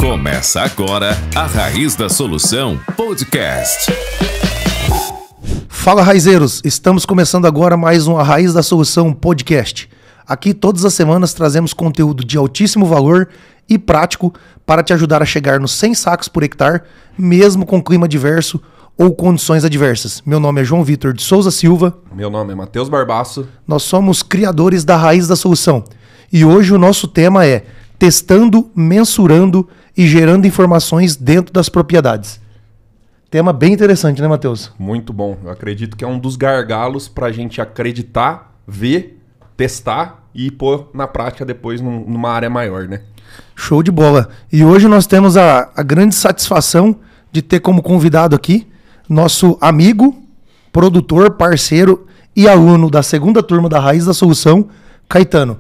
Começa agora a Raiz da Solução Podcast. Fala, raizeiros! Estamos começando agora mais um A Raiz da Solução Podcast. Aqui todas as semanas trazemos conteúdo de altíssimo valor e prático para te ajudar a chegar nos 100 sacos por hectare, mesmo com clima adverso ou condições adversas. Meu nome é João Vitor de Souza Silva. Meu nome é Matheus Barbaço. Nós somos criadores da Raiz da Solução. E hoje o nosso tema é testando, mensurando e gerando informações dentro das propriedades. Tema bem interessante, né, Matheus? Muito bom. Eu acredito que é um dos gargalos para a gente acreditar, ver, testar e pôr na prática depois numa área maior, né? Show de bola. E hoje nós temos a grande satisfação de ter como convidado aqui nosso amigo, produtor, parceiro e aluno da segunda turma da Raiz da Solução, Caetano.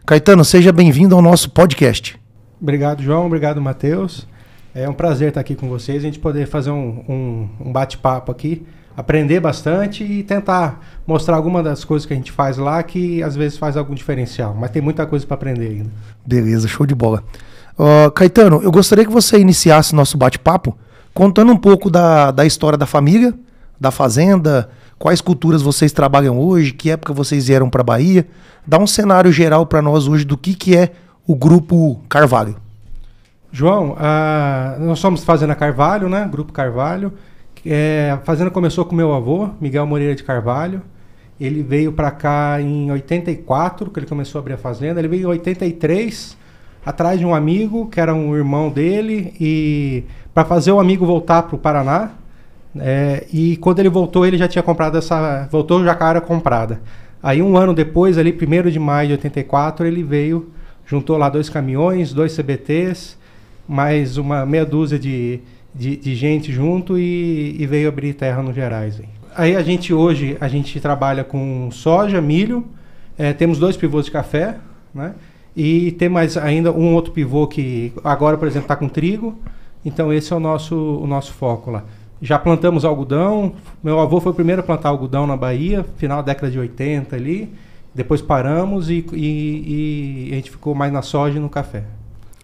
Caetano, seja bem-vindo ao nosso podcast. Obrigado, João. Obrigado, Matheus. É um prazer estar aqui com vocês, a gente poder fazer um bate-papo aqui, aprender bastante e tentar mostrar alguma das coisas que a gente faz lá que às vezes faz algum diferencial, mas tem muita coisa para aprender ainda. Beleza, show de bola. Caetano, eu gostaria que você iniciasse nosso bate-papo contando um pouco da história da família, da fazenda, quais culturas vocês trabalham hoje, que época vocês vieram para a Bahia. Dá um cenário geral para nós hoje do que é o Grupo Carvalho. João, nós somos Fazenda Carvalho, né? Grupo Carvalho. A fazenda começou com meu avô, Miguel Moreira de Carvalho. Ele veio para cá em 84, que ele começou a abrir a fazenda. Ele veio em 83, atrás de um amigo, que era um irmão dele, e para fazer o amigo voltar para o Paraná. E quando ele voltou, ele já tinha comprado voltou já com a área comprada. Aí um ano depois, ali 1º de maio de 84, ele veio, juntou lá 2 caminhões, 2 CBTs, mais uma meia dúzia de gente junto e veio abrir terra no Gerais. Aí hoje a gente trabalha com soja, milho, temos 2 pivôs de café, né? E tem mais ainda um outro pivô que agora, por exemplo, está com trigo. Então esse é o nosso foco lá. Já plantamos algodão. Meu avô foi o primeiro a plantar algodão na Bahia, final da década de 80 ali. Depois paramos e a gente ficou mais na soja e no café.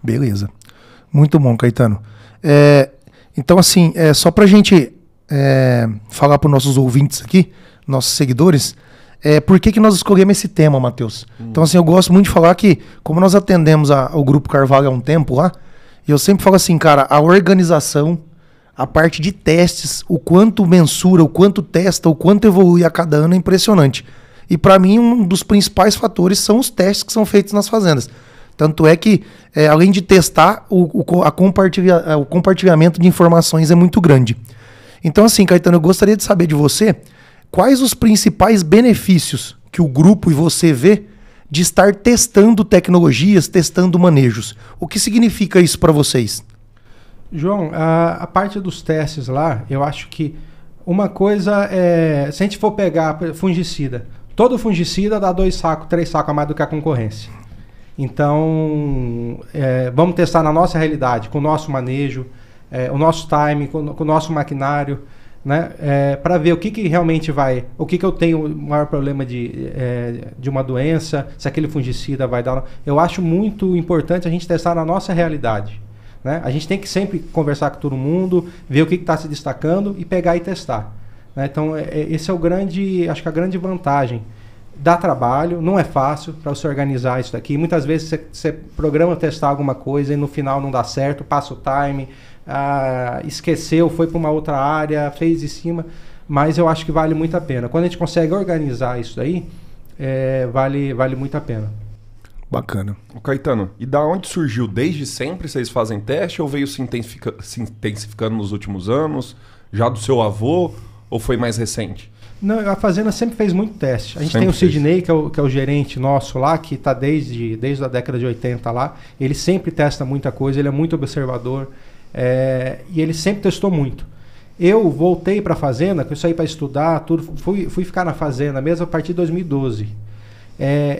Beleza. Muito bom, Caetano. Então, assim, só para a gente falar para os nossos ouvintes aqui, nossos seguidores, por que nós escolhemos esse tema, Matheus? Então, assim, eu gosto muito de falar que, como nós atendemos ao Grupo Carvalho há um tempo lá, e eu sempre falo assim, cara, a organização, a parte de testes, o quanto mensura, o quanto testa, o quanto evolui a cada ano é impressionante. E para mim, um dos principais fatores são os testes que são feitos nas fazendas. Tanto é que, além de testar, o compartilhamento de informações é muito grande. Então, assim, Caetano, eu gostaria de saber de você quais os principais benefícios que o grupo e você vê de estar testando tecnologias, testando manejos. O que significa isso para vocês? João, a parte dos testes lá, eu acho que uma coisa se a gente for pegar fungicida, todo fungicida dá 2 sacos, 3 sacos a mais do que a concorrência. Então, vamos testar na nossa realidade, com o nosso manejo, o nosso time, com o nosso maquinário, né? Para ver o que realmente o que eu tenho o maior problema de uma doença, se aquele fungicida vai dar. Eu acho muito importante a gente testar na nossa realidade, né? A gente tem que sempre conversar com todo mundo, ver o que está se destacando e pegar e testar, né? Então, esse é acho que a grande vantagem. Dá trabalho, não é fácil para você organizar isso daqui. Muitas vezes você programa testar alguma coisa e no final não dá certo, passa o time, esqueceu, foi para uma outra área, fez em cima, mas eu acho que vale muito a pena. Quando a gente consegue organizar isso daí, vale muito a pena. Bacana. Caetano, e da onde surgiu? Desde sempre vocês fazem teste ou veio se intensificando nos últimos anos? Já do seu avô ou foi mais recente? Não, a fazenda sempre fez muito teste. A gente tem o Sidney, que é o gerente nosso lá, que está desde a década de 80 lá. Ele sempre testa muita coisa, ele é muito observador e ele sempre testou muito. Eu voltei para a fazenda, que eu saí para estudar, tudo, fui ficar na fazenda mesmo a partir de 2012.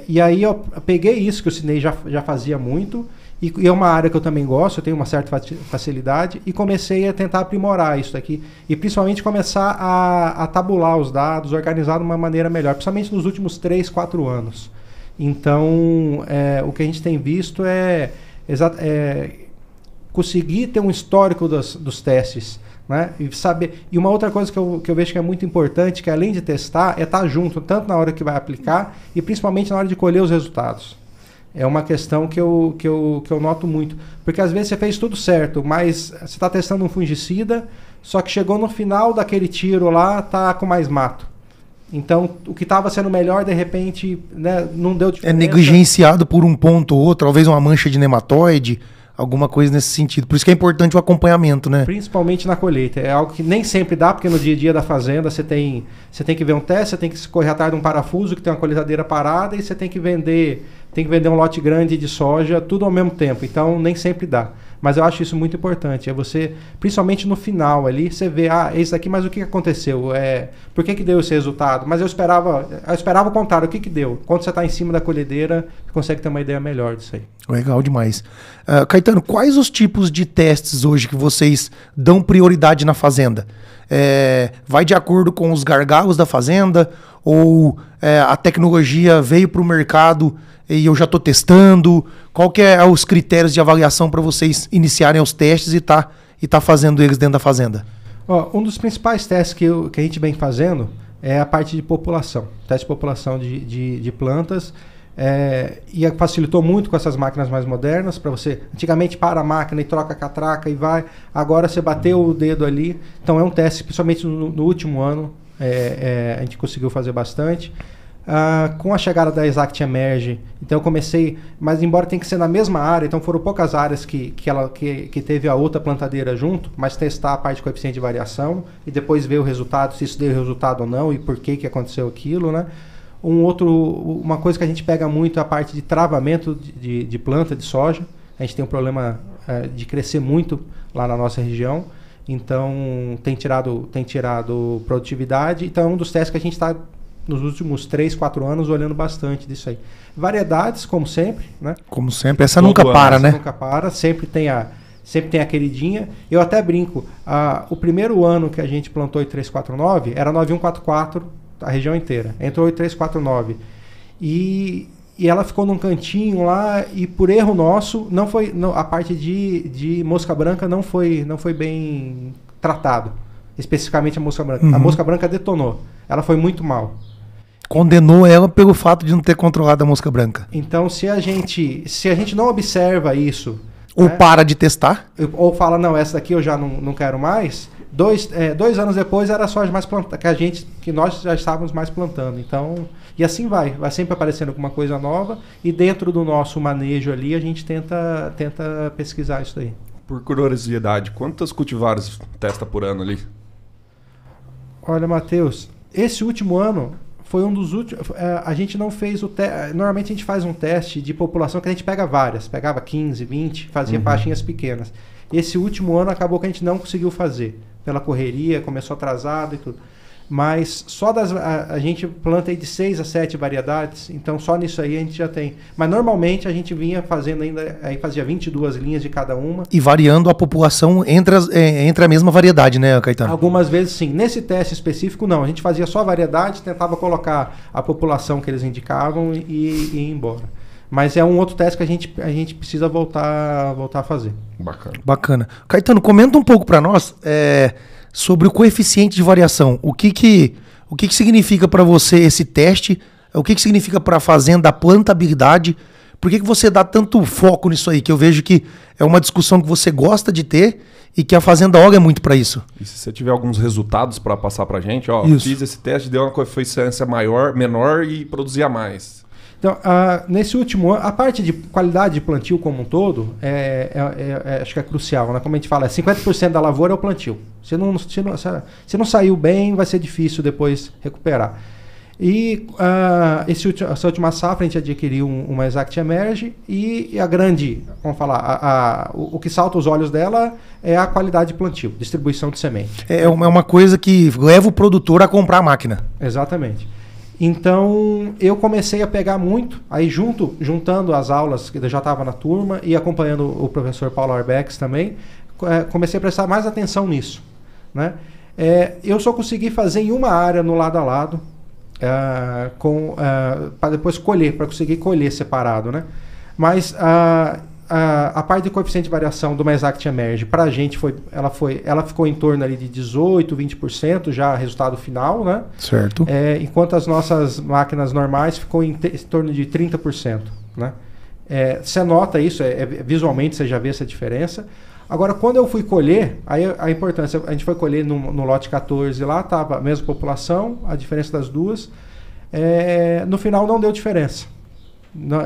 E aí eu peguei isso que o Sidney já fazia muito, e é uma área que eu também gosto, eu tenho uma certa facilidade, e comecei a tentar aprimorar isso daqui, e principalmente começar a tabular os dados, organizar de uma maneira melhor, principalmente nos últimos 3, 4 anos. Então, o que a gente tem visto conseguir ter um histórico dos testes, né? E saber. E uma outra coisa que eu vejo que é muito importante, que além de testar, é estar junto, tanto na hora que vai aplicar e principalmente na hora de colher os resultados. É uma questão que eu noto muito. Porque às vezes você fez tudo certo, mas você está testando um fungicida, só que chegou no final daquele tiro lá, tá com mais mato. Então, o que estava sendo melhor, de repente, né, não deu diferença. É negligenciado por um ponto ou outro, talvez uma mancha de nematóide, alguma coisa nesse sentido. Por isso que é importante o acompanhamento, né? Principalmente na colheita. É algo que nem sempre dá, porque no dia a dia da fazenda você tem que ver um teste, você tem que correr atrás de um parafuso que tem uma colheitadeira parada e você tem que vender um lote grande de soja, tudo ao mesmo tempo. Então, nem sempre dá. Mas eu acho isso muito importante. É você, principalmente no final ali, você vê, esse aqui, mas o que aconteceu? Por que deu esse resultado? Mas eu esperava o contrário. O que deu? Quando você está em cima da colhedeira, você consegue ter uma ideia melhor disso aí. Legal demais. Caetano, quais os tipos de testes hoje que vocês dão prioridade na fazenda? Vai de acordo com os gargalos da fazenda? Ou a tecnologia veio para o mercado e eu já estou testando? Qual que é os critérios de avaliação para vocês iniciarem os testes e tá fazendo eles dentro da fazenda? Um dos principais testes que a gente vem fazendo é a parte de população. Teste de população de plantas. E facilitou muito com essas máquinas mais modernas. Para você, antigamente para a máquina e troca a catraca e vai. Agora você bateu o dedo ali. Então é um teste, principalmente no último ano, a gente conseguiu fazer bastante. Com a chegada da Exact Emerge, então eu comecei, mas embora tenha que ser na mesma área, então foram poucas áreas que teve a outra plantadeira junto, mas testar a parte de coeficiente de variação e depois ver o resultado, se isso deu resultado ou não e por que aconteceu aquilo, né? Uma coisa que a gente pega muito é a parte de travamento de planta de soja. A gente tem um problema de crescer muito lá na nossa região, então tem tirado produtividade. Então é um dos testes que a gente está nos últimos 3, 4 anos olhando bastante disso aí. Variedades, como sempre, né? Como sempre, essa nunca para, né? Nunca para, sempre tem a queridinha. Eu até brinco, o primeiro ano que a gente plantou 8349 era 9144, a região inteira. Entrou 8349. E ela ficou num cantinho lá e por erro nosso, a parte de mosca branca não foi bem tratado. Especificamente a mosca branca. Uhum. A mosca branca detonou. Ela foi muito mal. Condenou ela pelo fato de não ter controlado a mosca branca. Então, se a gente não observa isso... Ou para de testar. Ou fala, não, essa daqui eu já não quero mais. 2 anos depois era a soja mais plantada, que nós já estávamos mais plantando. Então, e assim vai sempre aparecendo alguma coisa nova. E dentro do nosso manejo ali, a gente tenta pesquisar isso daí. Por curiosidade, quantas cultivares testa por ano ali? Olha, Matheus, esse último ano foi um dos últimos. A gente não fez o teste. Normalmente a gente faz um teste de população que a gente pega várias. Pegava 15, 20, fazia faixinhas pequenas. Esse último ano acabou que a gente não conseguiu fazer. Pela correria, começou atrasado e tudo. Mas só a gente planta aí de 6 a 7 variedades, então só nisso aí a gente já tem. Mas normalmente a gente vinha fazendo ainda, aí fazia 22 linhas de cada uma. E variando a população entre a mesma variedade, né, Caetano? Algumas vezes sim. Nesse teste específico não, a gente fazia só variedade, tentava colocar a população que eles indicavam e ir embora. Mas é um outro teste que a gente precisa voltar a fazer. Bacana. Caetano, comenta um pouco para nós sobre o coeficiente de variação. O que significa para você esse teste? O que significa para a fazenda a plantabilidade? Por que você dá tanto foco nisso aí? Que eu vejo que é uma discussão que você gosta de ter e que a fazenda olha muito para isso. E se você tiver alguns resultados para passar para a gente, fiz esse teste, deu uma coeficiência menor e produzia mais. Então, nesse último ano, a parte de qualidade de plantio como um todo, acho que é crucial, né? Como a gente fala, 50% da lavoura é o plantio. Se não saiu bem, vai ser difícil depois recuperar. E essa última safra a gente adquiriu uma Exact Emerge e a grande, vamos falar, o que salta os olhos dela é a qualidade de plantio, distribuição de semente. É uma coisa que leva o produtor a comprar a máquina. Exatamente. Então, eu comecei a pegar muito, aí juntando as aulas que eu já estava na turma e acompanhando o professor Paulo Arbex também, comecei a prestar mais atenção nisso, né? Eu só consegui fazer em uma área no lado a lado, para depois colher, para conseguir colher separado, né? Mas a parte de coeficiente de variação de uma Exact Emerge, para a gente, ela ficou em torno ali de 18%, 20% já resultado final, né? Certo. Enquanto as nossas máquinas normais ficou em torno de 30%, né? Você nota isso, visualmente você já vê essa diferença. Agora, quando eu fui colher, aí a importância, a gente foi colher no lote 14 lá, estava a mesma população, a diferença das duas. No final não deu diferença.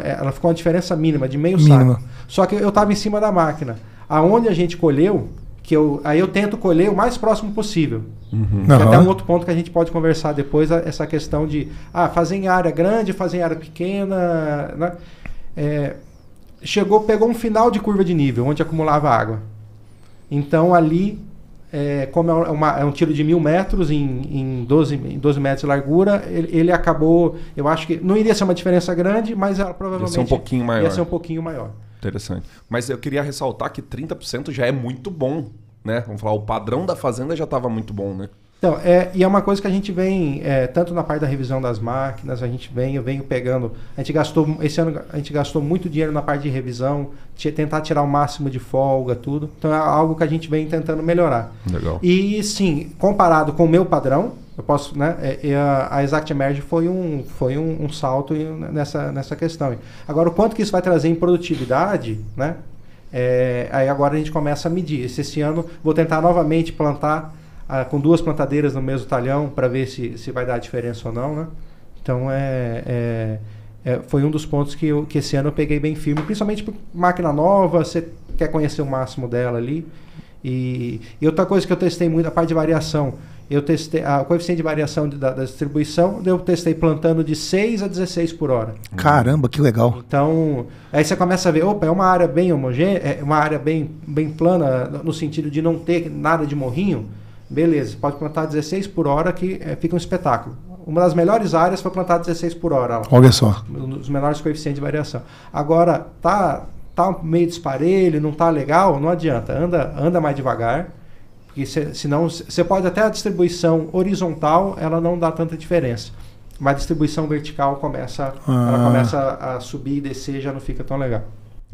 Ela ficou uma diferença mínima, de meio saco. Só que eu estava em cima da máquina. Aonde a gente colheu, aí eu tento colher o mais próximo possível. Tem até um outro ponto que a gente pode conversar depois, essa questão de fazer em área grande, fazer em área pequena, né? Pegou um final de curva de nível, onde acumulava água. Então ali, como é um tiro de 1.000 metros em 12 metros de largura, ele acabou, eu acho que não iria ser uma diferença grande, mas ela provavelmente ia ser um pouquinho maior. Interessante. Mas eu queria ressaltar que 30% já é muito bom, né? Vamos falar, o padrão da fazenda já estava muito bom, né? Então, e é uma coisa que a gente vem, tanto na parte da revisão das máquinas, eu venho pegando, esse ano a gente gastou muito dinheiro na parte de revisão, tentar tirar o máximo de folga, tudo. Então é algo que a gente vem tentando melhorar. Legal. E sim, comparado com o meu padrão, eu posso, né, a Exact Emerge foi um salto nessa questão. Agora, o quanto que isso vai trazer em produtividade, né? Aí agora a gente começa a medir. Esse ano vou tentar novamente plantar com 2 plantadeiras no mesmo talhão para ver se vai dar diferença ou não, né? Então foi um dos pontos que esse ano eu peguei bem firme, principalmente por máquina nova, você quer conhecer o máximo dela ali. E outra coisa que eu testei muito, a parte de variação, eu testei o coeficiente de variação da distribuição, eu testei plantando de 6 a 16 por hora. Caramba, que legal. Então, aí você começa a ver, é uma área bem homogênea, uma área bem plana, no sentido de não ter nada de morrinho. Beleza, pode plantar 16 por hora que fica um espetáculo. Uma das melhores áreas foi plantar 16 por hora. Olha só. Os menores coeficientes de variação. Agora, tá meio disparelho, não tá legal, não adianta. Anda mais devagar, porque senão você pode até a distribuição horizontal, ela não dá tanta diferença. Mas a distribuição vertical ela começa a subir e descer, já não fica tão legal.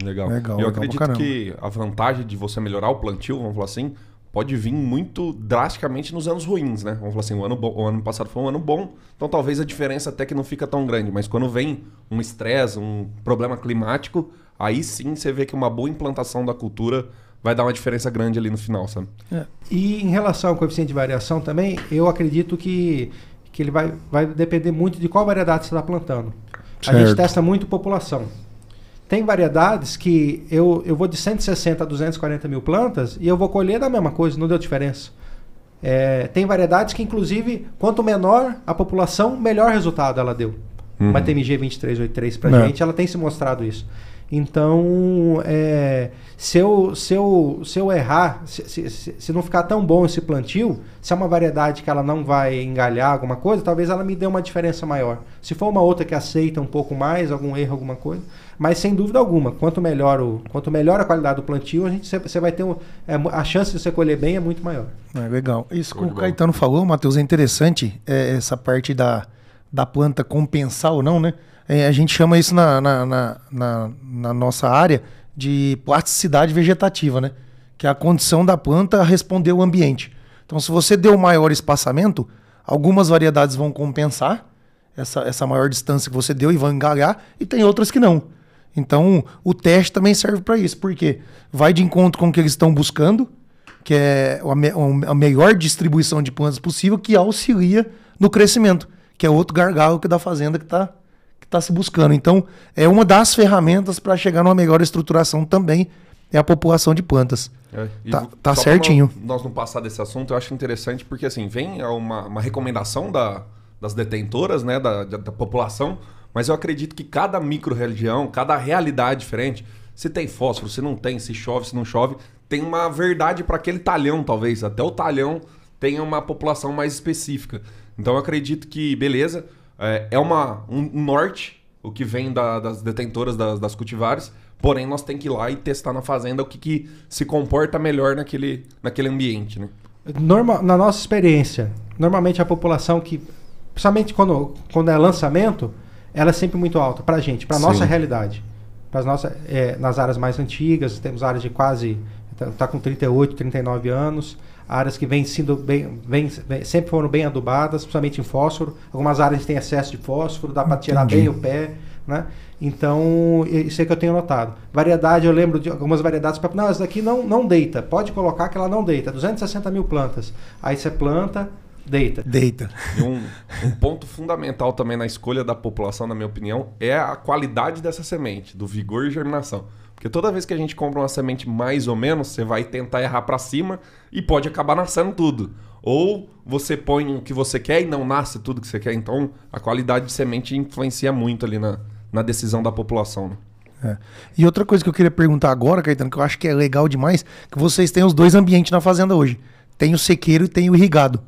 Legal. Eu acredito que a vantagem de você melhorar o plantio, vamos falar assim, pode vir muito drasticamente nos anos ruins, né? Vamos falar assim, o ano passado foi um ano bom, então talvez a diferença até que não fica tão grande, mas quando vem um estresse, um problema climático, aí sim você vê que uma boa implantação da cultura vai dar uma diferença grande ali no final, sabe? E em relação ao coeficiente de variação também, eu acredito que ele vai depender muito de qual variedade você está plantando. Certo. A gente testa muito população. Tem variedades que eu vou de 160 a 240 mil plantas e eu vou colher da mesma coisa, não deu diferença. Tem variedades que, inclusive, quanto menor a população, melhor resultado ela deu. Uma TMG 2383 pra gente, ela tem se mostrado isso. Então, se eu errar, se não ficar tão bom esse plantio, se é uma variedade que ela não vai engalhar alguma coisa, talvez ela me dê uma diferença maior. Se for uma outra que aceita um pouco mais, algum erro, alguma coisa, mas sem dúvida alguma, quanto melhor a qualidade do plantio, você vai ter a chance de você colher bem é muito maior. Legal. Isso que o Caetano falou, Matheus, é interessante, essa parte da planta compensar ou não, né? A gente chama isso na nossa área de plasticidade vegetativa, né? Que é a condição da planta responder ao ambiente. Então, se você deu maior espaçamento, algumas variedades vão compensar essa maior distância que você deu e vão engalhar, e tem outras que não. Então, o teste também serve para isso, porque vai de encontro com o que eles estão buscando, que é a melhor distribuição de plantas possível, que auxilia no crescimento, que é outro gargalo que da fazenda que está se buscando. Então, é uma das ferramentas para chegar numa melhor estruturação também, é a população de plantas. Tá certinho. Nós não passar desse assunto, eu acho interessante, porque assim, vem uma recomendação das detentoras, né, da população, mas eu acredito que cada micro-região, cada realidade diferente, se tem fósforo, se não tem, se chove, se não chove, tem uma verdade para aquele talhão, talvez. Até o talhão tenha uma população mais específica. Então eu acredito que, beleza, um norte, o que vem das detentoras, das cultivares, porém nós temos que ir lá e testar na fazenda o que se comporta melhor naquele ambiente, né? Na nossa experiência, normalmente a população que, principalmente quando é lançamento, ela é sempre muito alta pra gente, pra nossa realidade. nas áreas mais antigas, temos áreas de quase, está com 38, 39 anos, áreas que sempre foram bem adubadas, principalmente em fósforo. Algumas áreas têm excesso de fósforo, dá para tirar bem o pé, né? Então, isso é que eu tenho notado. Variedade, eu lembro de algumas variedades, não, essa daqui não deita, pode colocar que ela não deita, 260 mil plantas. Aí você planta, deita. E um ponto fundamental também na escolha da população, na minha opinião, é a qualidade dessa semente, do vigor e germinação. Porque toda vez que a gente compra uma semente mais ou menos, você vai tentar errar para cima e pode acabar nascendo tudo. Ou você põe o que você quer e não nasce tudo que você quer. Então, a qualidade de semente influencia muito ali na decisão da população, né? E outra coisa que eu queria perguntar agora, Caetano, que eu acho que é legal demais, que vocês têm os dois ambientes na fazenda hoje. Tem o sequeiro e tem o irrigado.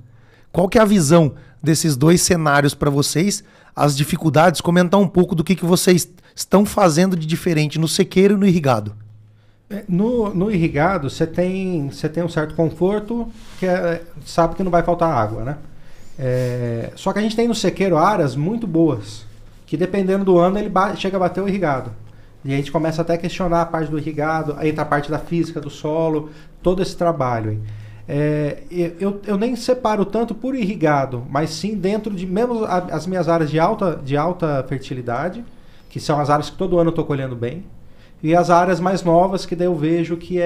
Qual que é a visão desses dois cenários para vocês? As dificuldades, comentar um pouco do que vocês estão fazendo de diferente no sequeiro e no irrigado. No irrigado, você tem um certo conforto, que sabe que não vai faltar água, né? Só que a gente tem no sequeiro áreas muito boas, que dependendo do ano ele chega a bater o irrigado. E a gente começa até a questionar a parte do irrigado, aí entra a parte da física do solo, todo esse trabalho aí. Eu nem separo tanto por irrigado, mas sim dentro de mesmo as minhas áreas de alta fertilidade, que são as áreas que todo ano eu estou colhendo bem, e as áreas mais novas que daí eu vejo que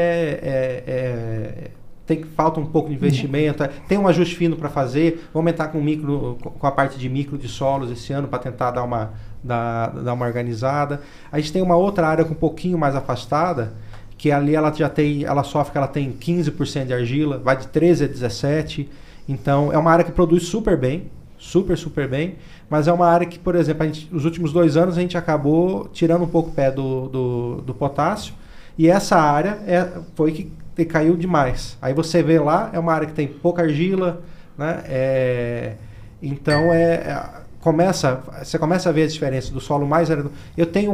falta um pouco de investimento, tem um ajuste fino para fazer, vou aumentar com a parte de micro de solos esse ano para tentar dar uma organizada. A gente tem uma outra área um pouquinho mais afastada, que ali ela sofre que ela tem 15% de argila, vai de 13 a 17%. Então, é uma área que produz super bem, super bem, mas é uma área que, por exemplo, nos últimos 2 anos a gente acabou tirando um pouco o pé do potássio, e essa área foi que caiu demais. Aí você vê lá, é uma área que tem pouca argila, né? Então, você começa a ver a diferença do solo mais arenoso. Eu tenho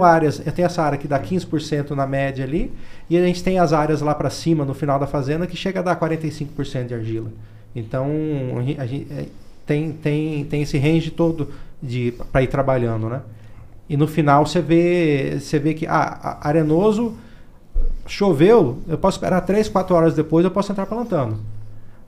essa área que dá 15% na média ali, e a gente tem as áreas lá para cima, no final da fazenda, que chega a dar 45% de argila. Então, a gente tem esse range todo para ir trabalhando, né? E no final você vê que arenoso, choveu, eu posso esperar 3, 4 horas depois, eu posso entrar plantando.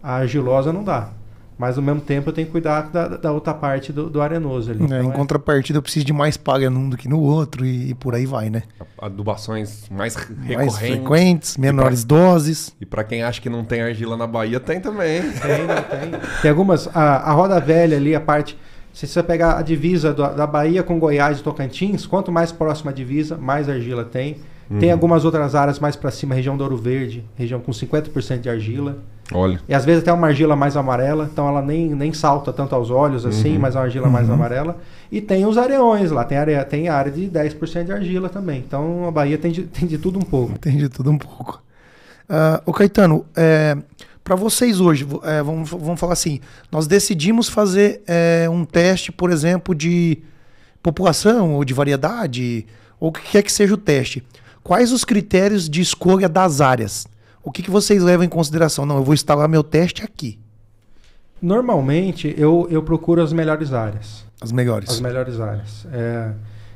A argilosa não dá. Mas, ao mesmo tempo, eu tenho que cuidar da outra parte do arenoso ali. Em contrapartida, eu preciso de mais palha num do que no outro e por aí vai, né? Adubações mais recorrentes. Mais frequentes, menores doses. E para quem acha que não tem argila na Bahia, tem também. Tem. Tem algumas... A Roda Velha ali, a parte... Se você pegar a divisa da Bahia com Goiás e Tocantins, quanto mais próxima a divisa, mais argila tem. Tem algumas outras áreas mais para cima, região do Ouro Verde, região com 50% de argila. Olha. E às vezes até uma argila mais amarela, então ela nem salta tanto aos olhos assim, mas é uma argila mais amarela. E tem os areões lá, tem área de 10% de argila também. Então a Bahia tem de tudo um pouco. Tem de tudo um pouco. Ô Caetano, para vocês hoje, vamos falar assim, nós decidimos fazer um teste, por exemplo, de população ou de variedade, ou o que quer que seja o teste. Quais os critérios de escolha das áreas? O que vocês levam em consideração? Não, eu vou instalar meu teste aqui. Normalmente, eu procuro as melhores áreas. As melhores? As melhores áreas.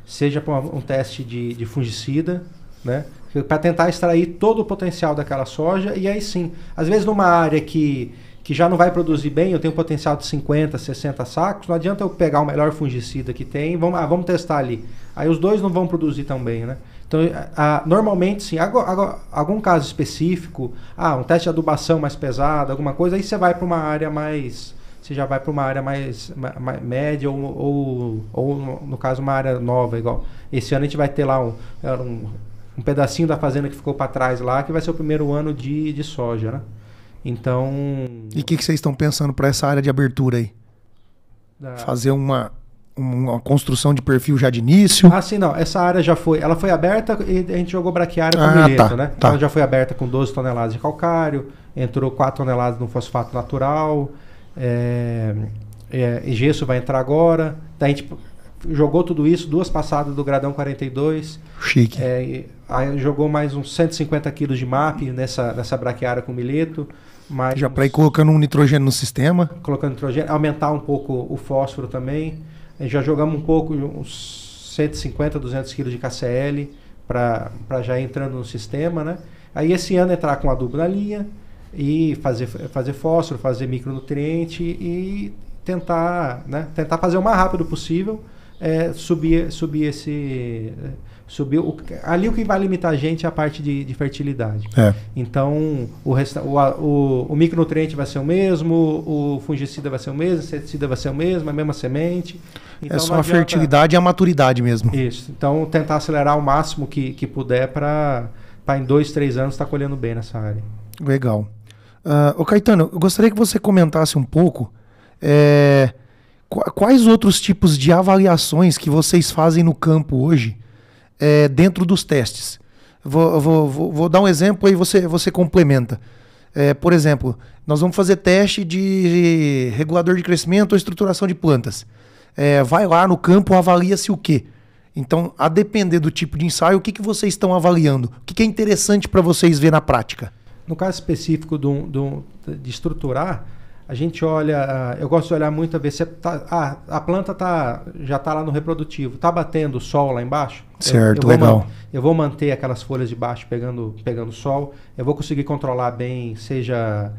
Seja para um teste de fungicida, né? Para tentar extrair todo o potencial daquela soja. E aí sim, às vezes numa área que já não vai produzir bem, eu tenho potencial de 50, 60 sacos, não adianta eu pegar o melhor fungicida que tem, vamos testar ali. Aí os dois não vão produzir tão bem, né? Então, normalmente, sim. Algum caso específico, um teste de adubação mais pesado, alguma coisa, aí você vai para uma área mais... Você já vai para uma área mais média ou, no caso, uma área nova, igual. Esse ano a gente vai ter lá um pedacinho da fazenda que ficou para trás lá, que vai ser o primeiro ano de soja, né? Então... E o que vocês estão pensando para essa área de abertura aí? Fazer uma construção de perfil já de início? Sim, não. Essa área ela foi aberta e a gente jogou braquiária com milheto, né? Então ela já foi aberta com 12 toneladas de calcário, entrou 4 toneladas no fosfato natural, e gesso vai entrar agora. Daí a gente jogou tudo isso, 2 passadas do gradão 42. Chique. Aí jogou mais uns 150 quilos de MAP nessa braquiária com milheto. Já para ir colocando um nitrogênio no sistema. Colocando nitrogênio, aumentar um pouco o fósforo também. Já jogamos um pouco, uns 150, 200 quilos de KCl, para já entrando no sistema, né? Aí esse ano entrar com adubo na linha e fazer fósforo, fazer micronutriente e tentar fazer o mais rápido possível, subir ali o que vai limitar a gente é a parte de fertilidade. Então o micronutriente vai ser o mesmo, o fungicida vai ser o mesmo, o inseticida vai ser o mesmo, a mesma semente. Então, é só a fertilidade e a maturidade mesmo. Isso. Então tentar acelerar o máximo que puder para em 2, 3 anos estar colhendo bem nessa área. Legal. Ô Caetano, eu gostaria que você comentasse um pouco quais outros tipos de avaliações que vocês fazem no campo hoje dentro dos testes. Vou dar um exemplo e você complementa. Por exemplo, nós vamos fazer teste de regulador de crescimento ou estruturação de plantas. Vai lá no campo, avalia-se o quê? Então, a depender do tipo de ensaio, o que vocês estão avaliando? O que é interessante para vocês ver na prática? No caso específico de estruturar, a gente olha, eu gosto de olhar muito a ver se a planta já está lá no reprodutivo, está batendo sol lá embaixo. Certo, legal. Eu vou manter aquelas folhas de baixo pegando sol, eu vou conseguir controlar bem, seja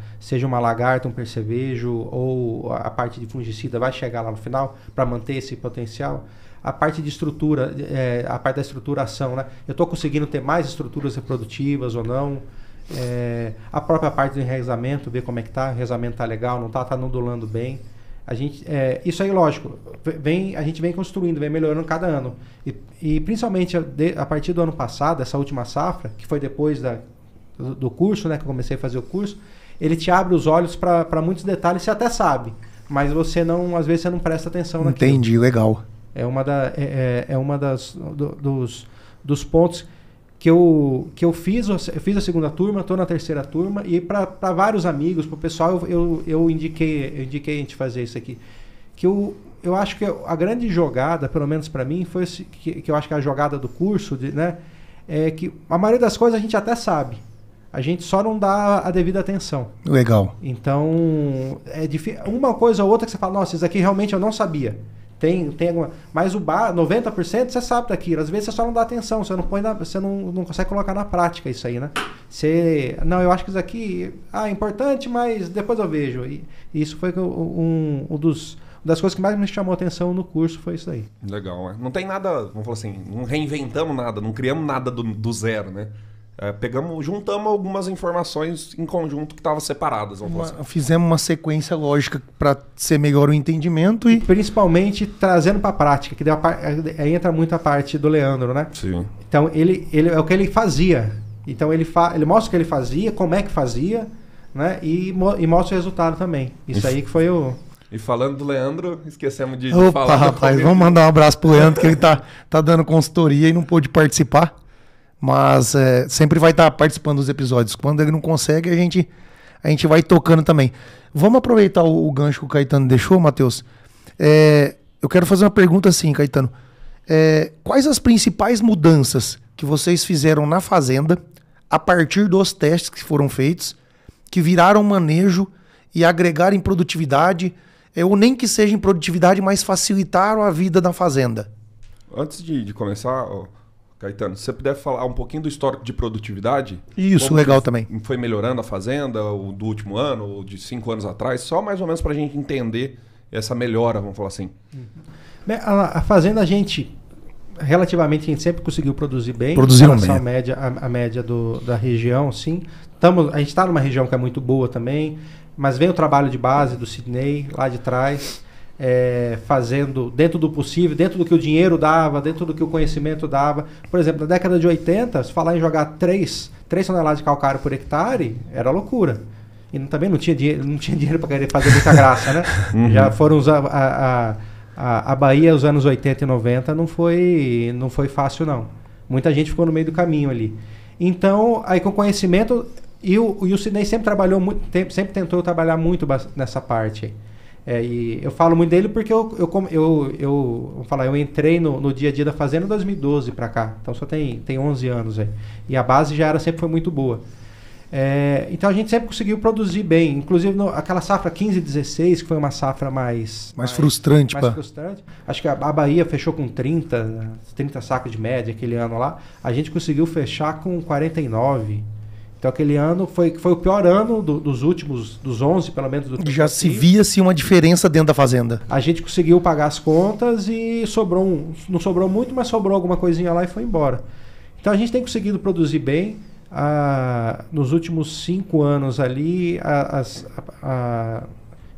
uma lagarta, um percevejo ou a parte de fungicida vai chegar lá no final para manter esse potencial. A parte de estrutura, a parte da estruturação, né? Eu estou conseguindo ter mais estruturas reprodutivas ou não? A própria parte do enraizamento, ver como é que tá, o enraizamento tá legal, não tá nodulando bem. Isso aí, lógico, a gente vem construindo, vem melhorando cada ano. E principalmente a partir do ano passado, essa última safra, que foi depois do curso, né, que eu comecei a fazer o curso, ele te abre os olhos para muitos detalhes, você até sabe, mas às vezes você não presta atenção naquilo. Entendi, legal. Dos pontos que eu fiz a segunda turma, estou na terceira turma, e para vários amigos, para o pessoal, eu indiquei a gente fazer isso aqui. Que eu acho que a grande jogada, pelo menos para mim, foi que eu acho que a jogada do curso, né, é que a maioria das coisas a gente até sabe, a gente só não dá a devida atenção. Legal. Então, uma coisa ou outra que você fala, nossa, isso aqui realmente eu não sabia. Tem alguma, mas 90% você sabe daquilo. Às vezes você só não dá atenção, você não consegue colocar na prática isso aí, né? Eu acho que isso aqui é importante, mas depois eu vejo. E isso foi das coisas que mais me chamou a atenção no curso, foi isso aí. Legal, né? Não tem nada, vamos falar assim, não reinventamos nada, não criamos nada do zero, né? Juntamos algumas informações em conjunto que estavam separadas. Fizemos uma sequência lógica para ser melhor o entendimento e principalmente trazendo para a prática, que aí entra muito a parte do Leandro, né? Sim. Então ele é o que ele fazia. Então ele mostra o que ele fazia, como é que fazia, né? E mostra o resultado também. Isso aí que foi o... E falando do Leandro, esquecemos de falar. Opa, rapaz, vamos mandar um abraço pro Leandro, que ele tá dando consultoria e não pôde participar. Mas sempre vai estar participando dos episódios. Quando ele não consegue, a gente vai tocando também. Vamos aproveitar o gancho que o Caetano deixou, Matheus. Eu quero fazer uma pergunta assim, Caetano. Quais as principais mudanças que vocês fizeram na fazenda a partir dos testes que foram feitos, que viraram manejo e agregaram em produtividade, ou nem que seja em produtividade, mas facilitaram a vida da fazenda? Antes de começar... Caetano, se você puder falar um pouquinho do histórico de produtividade... Isso, legal também. Foi melhorando a fazenda do último ano, ou de 5 anos atrás, só mais ou menos para a gente entender essa melhora, vamos falar assim. A fazenda, relativamente, a gente sempre conseguiu produzir bem. Produziram bem. A média da região, sim. A gente está numa região que é muito boa também, mas vem o trabalho de base do Sidney, lá de trás... fazendo dentro do possível, dentro do que o dinheiro dava, dentro do que o conhecimento dava. Por exemplo, na década de 80, se falar em jogar 3 toneladas de calcário por hectare, era loucura. E também não tinha dinheiro para querer fazer muita graça, né? Uhum. Já foram a Bahia, os anos 80 e 90, não foi fácil, não. Muita gente ficou no meio do caminho ali. Então, aí com conhecimento, e o Sidney sempre trabalhou muito, sempre tentou trabalhar muito nessa parte aí. E eu falo muito dele porque eu entrei no dia a dia da fazenda em 2012 para cá, então só tem 11 anos aí. E a base sempre foi muito boa. Então a gente sempre conseguiu produzir bem. Inclusive aquela safra 15-16, que foi uma safra mais frustrante. Mais frustrante. Acho que a Bahia fechou com 30 sacos de média aquele ano lá. A gente conseguiu fechar com 49. Então aquele ano foi o pior ano dos últimos, dos 11 pelo menos. Já se via-se uma diferença dentro da fazenda. A gente conseguiu pagar as contas e não sobrou muito, mas sobrou alguma coisinha lá e foi embora. Então a gente tem conseguido produzir bem. Nos últimos 5 anos ali,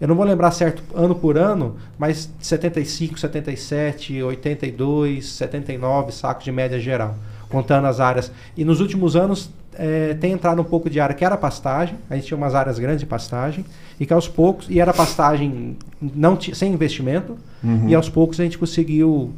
eu não vou lembrar certo ano por ano, mas 75, 77, 82, 79 sacos de média geral, contando as áreas. E nos últimos anos tem entrado um pouco de área que era pastagem, a gente tinha umas áreas grandes de pastagem, e que aos poucos, e era pastagem sem investimento, e aos poucos a gente conseguiu,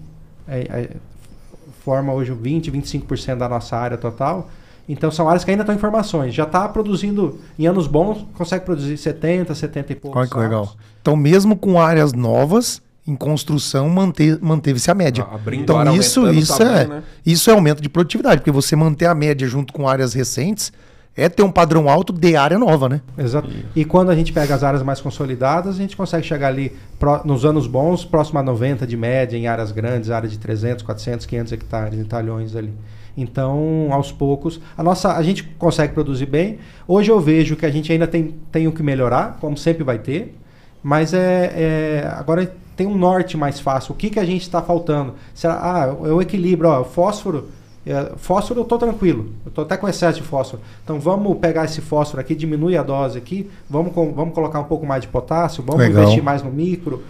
forma hoje 20, 25% da nossa área total. Então são áreas que ainda estão em formações. Já está produzindo, em anos bons, consegue produzir 70 e poucos sacos. Legal. Então mesmo com áreas novas, em construção, manteve-se a média. Então isso é aumento de produtividade, porque você manter a média junto com áreas recentes é ter um padrão alto de área nova, né? Exato. E quando a gente pega as áreas mais consolidadas, a gente consegue chegar ali, nos anos bons, próximo a 90 de média, em áreas grandes, área de 300, 400, 500 hectares, em talhões ali. Então, aos poucos, a gente consegue produzir bem. Hoje eu vejo que a gente ainda tem o que melhorar, como sempre vai ter, mas agora tem um norte mais fácil. O que a gente está faltando? É o equilíbrio. Fósforo eu estou tranquilo, eu estou até com excesso de fósforo. Então vamos pegar esse fósforo aqui, diminuir a dose aqui, vamos colocar um pouco mais de potássio, vamos investir mais no micro,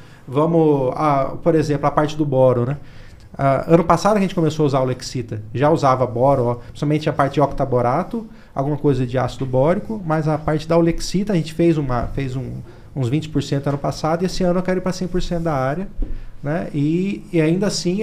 por exemplo, a parte do boro, né? Ano passado a gente começou a usar o Lexita. Já usava boro, principalmente a parte de octaborato, alguma coisa de ácido bórico, mas a parte da Lexita a gente fez uns 20% ano passado, e esse ano eu quero ir para 100% da área, né? E ainda assim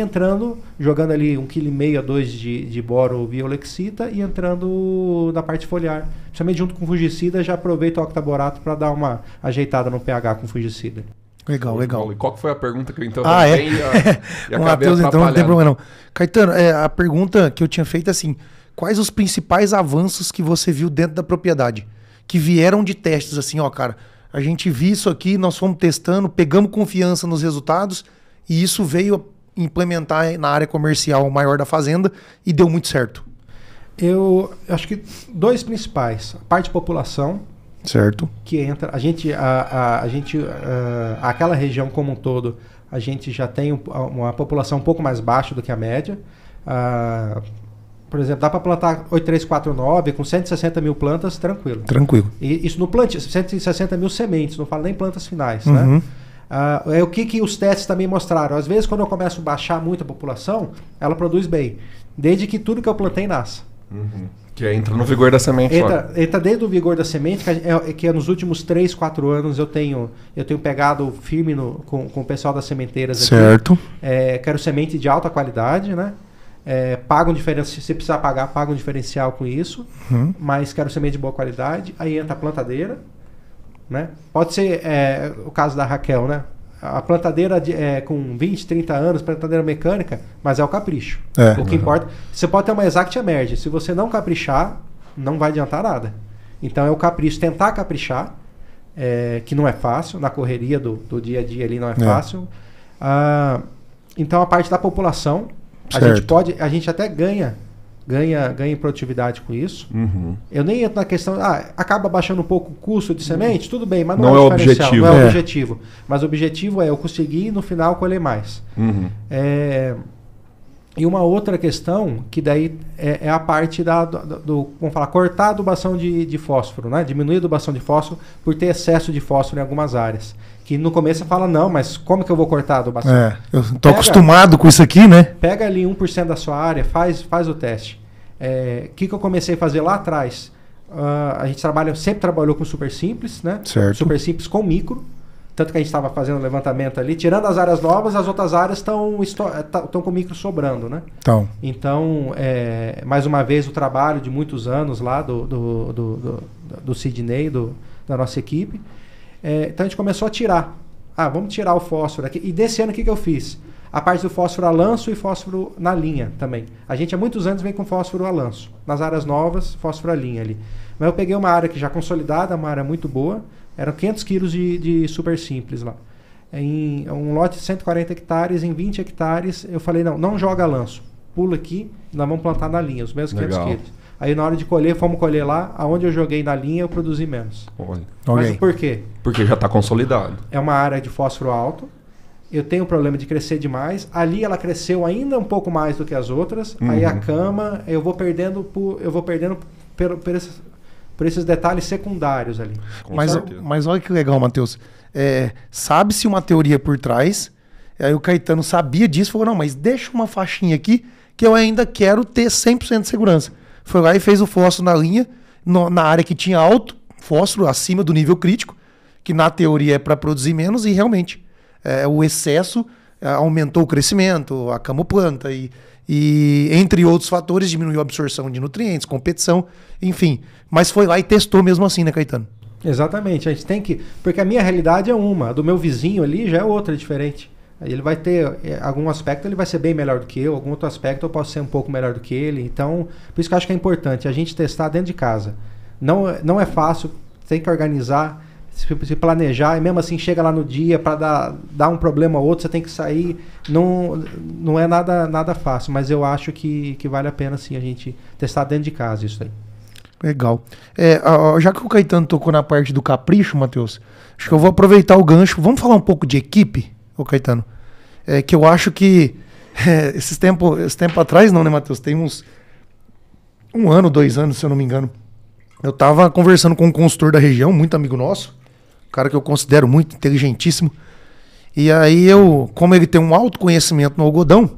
jogando ali 1,5 kg a 2 de boro via Lexita e entrando na parte foliar. Principalmente junto com fungicida, já aproveito o octaborato para dar uma ajeitada no pH com fungicida. Legal. E qual que foi a pergunta que eu interrompei e acabei atrapalhando? Então não tem problema não. Caetano, a pergunta que eu tinha feito é assim, quais os principais avanços que você viu dentro da propriedade? Que vieram de testes assim, cara, a gente viu isso aqui, nós fomos testando, pegamos confiança nos resultados e isso veio implementar na área comercial maior da fazenda e deu muito certo. Eu acho que 2 principais, a parte de população, certo, que entra, aquela região como um todo, a gente já tem uma população um pouco mais baixa do que a média. Por exemplo, dá para plantar 8349 com 160 mil plantas tranquilo. E isso no plantio, 160 mil sementes, não falo nem plantas finais, né? O que os testes também mostraram? Às vezes, quando eu começo a baixar muito a população, ela produz bem, desde que tudo que eu plantei nasça. Que entra no vigor da semente. Entra desde o vigor da semente, que nos últimos 3, 4 anos eu tenho pegado firme com o pessoal das sementeiras aqui. Certo. Quero semente de alta qualidade, né? Paga um diferencial, se precisar pagar, paga um diferencial com isso, mas quero semente de boa qualidade. Aí entra a plantadeira, né? Pode ser o caso da Raquel, né? A plantadeira com 20, 30 anos, plantadeira mecânica, mas é o capricho. O que importa, você pode ter uma Exact Emerge, se você não caprichar, não vai adiantar nada. Então é o capricho, tentar caprichar, que não é fácil, na correria do dia a dia ali não é fácil. Então a parte da população, a gente até ganha em produtividade com isso. Eu nem entro na questão, acaba baixando um pouco o custo de semente, tudo bem, mas não é o objetivo. Não é o objetivo. Mas o objetivo é eu conseguir no final colher mais. E uma outra questão, que daí é a parte vamos falar, cortar a adubação de fósforo, né? Diminuir a adubação de fósforo por ter excesso de fósforo em algumas áreas. Que no começo você fala, não, mas como que eu vou cortar a adubação? Eu tô acostumado com isso aqui, né? Pega ali 1% da sua área, faz o teste. O que eu comecei a fazer lá atrás? A gente sempre trabalhou com super simples, né? Certo. Super simples com micro. Tanto que a gente estava fazendo levantamento ali, tirando as áreas novas, as outras áreas estão com micro sobrando, né? Então, mais uma vez, o trabalho de muitos anos lá do Sidney, da nossa equipe. Então a gente começou a tirar. Vamos tirar o fósforo aqui. E desse ano o que eu fiz? A parte do fósforo a lanço e fósforo na linha também. A gente há muitos anos vem com fósforo a lanço. Nas áreas novas, fósforo a linha ali. Mas eu peguei uma área que já consolidada, uma área muito boa, eram 500 quilos de super simples lá. Em um lote de 140 hectares, em 20 hectares, eu falei, não joga lanço, pula aqui, nós vamos plantar na linha, os mesmos 500 quilos. Aí na hora de colher, fomos colher lá, aonde eu joguei na linha, eu produzi menos. Olha. Mas por quê? Porque já está consolidado. É uma área de fósforo alto, eu tenho um problema de crescer demais, ali ela cresceu ainda um pouco mais do que as outras, aí a cama, eu vou perdendo por esses detalhes secundários ali. Mas olha que legal, Matheus. Sabe-se uma teoria por trás, aí o Caetano sabia disso, falou, não, mas deixa uma faixinha aqui que eu ainda quero ter 100% de segurança. Foi lá e fez o fósforo na linha, na área que tinha alto fósforo, acima do nível crítico, que na teoria é para produzir menos, e realmente o excesso aumentou o crescimento, a camoplanta e entre outros fatores diminuiu a absorção de nutrientes, competição, enfim. Mas foi lá e testou mesmo assim, né, Caetano? Exatamente, a gente tem que... Porque a minha realidade é uma, a do meu vizinho ali já é outra, diferente. Aí ele vai ter, algum aspecto ele vai ser bem melhor do que eu, algum outro aspecto eu posso ser um pouco melhor do que ele. Então, por isso que eu acho que é importante a gente testar dentro de casa. Não é fácil, tem que organizar, se planejar, e mesmo assim chega lá no dia para dar um problema ou outro, você tem que sair. Não é nada fácil, mas eu acho que vale a pena sim a gente testar dentro de casa isso aí. Legal. Já que o Caetano tocou na parte do capricho, Matheus, acho que eu vou aproveitar o gancho. Vamos falar um pouco de equipe, ô Caetano? Que eu acho que esse tempo atrás, não, né, Matheus? Tem uns 1 ano, 2 anos, se eu não me engano. Eu tava conversando com um consultor da região, muito amigo nosso, um cara que eu considero muito inteligentíssimo. E aí como ele tem um alto conhecimento no algodão,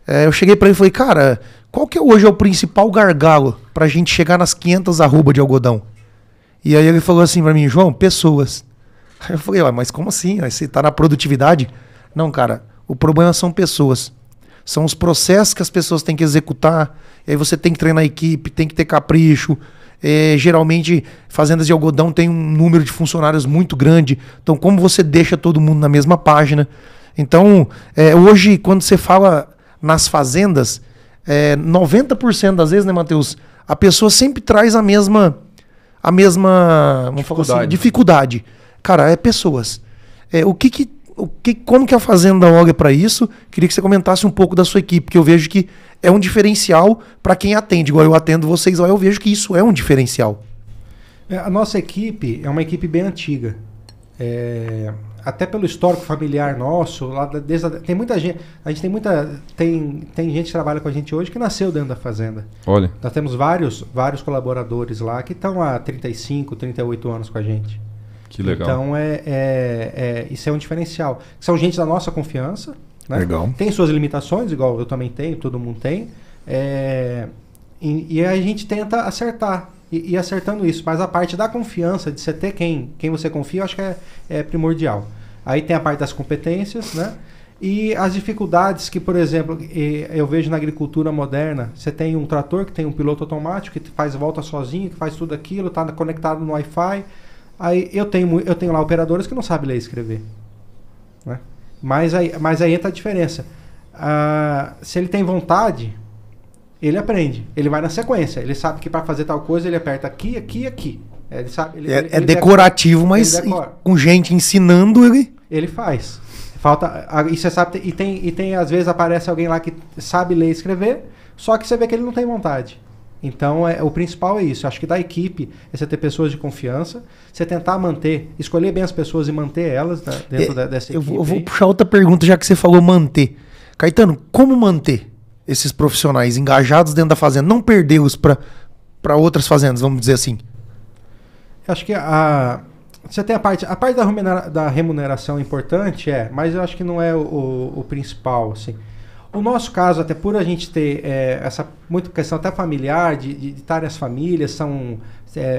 eu cheguei para ele e falei, cara, qual que hoje é o principal gargalo pra gente chegar nas 500 arroba de algodão? E aí ele falou assim para mim, João, pessoas. Aí eu falei, mas como assim? Você tá na produtividade? Não, cara, o problema são pessoas. São os processos que as pessoas têm que executar. E aí você tem que treinar a equipe, tem que ter capricho. Geralmente, fazendas de algodão tem um número de funcionários muito grande. Então, como você deixa todo mundo na mesma página? Então, hoje, quando você fala nas fazendas, 90% das vezes, né, Matheus? A pessoa sempre traz a mesma vamos falar assim, dificuldade. Cara, pessoas. Como que a fazenda olha para isso? Queria que você comentasse um pouco da sua equipe, porque eu vejo que é um diferencial para quem atende. Igual eu atendo vocês lá, eu vejo que isso é um diferencial. A nossa equipe é uma equipe bem antiga. Até pelo histórico familiar nosso, tem muita gente. A gente tem gente que trabalha com a gente hoje que nasceu dentro da fazenda. Olha. Nós temos vários colaboradores lá que estão há 35, 38 anos com a gente. Que legal. Então, isso é um diferencial. São gente da nossa confiança. Né? Legal. Tem suas limitações, igual eu também tenho, todo mundo tem. E a gente tenta acertar. E acertando isso. Mas a parte da confiança, de você ter quem você confia, eu acho que é primordial. Aí tem a parte das competências, né? E as dificuldades que, por exemplo, eu vejo na agricultura moderna. Você tem um trator que tem um piloto automático, que faz volta sozinho, que faz tudo aquilo, está conectado no Wi-Fi. Aí eu tenho lá operadores que não sabem ler e escrever. Né? Mas aí entra a diferença. Se ele tem vontade, ele aprende. Ele vai na sequência. Ele sabe que para fazer tal coisa ele aperta aqui, aqui e aqui. Ele sabe, ele decorativo, mas com gente ensinando ele faz. E você sabe, e tem às vezes aparece alguém lá que sabe ler e escrever, só que você vê que ele não tem vontade. Então, o principal é isso. Acho que da equipe é você ter pessoas de confiança, você tentar escolher bem as pessoas e manter elas dentro dessa equipe. Eu vou puxar outra pergunta, já que você falou manter. Caetano, como manter esses profissionais engajados dentro da fazenda? Não perdê-los para outras fazendas, vamos dizer assim. Eu acho que você tem a parte da remuneração importante, mas eu acho que não é o principal, assim. O nosso caso, até por a gente ter essa muita questão até familiar, de estarem as famílias,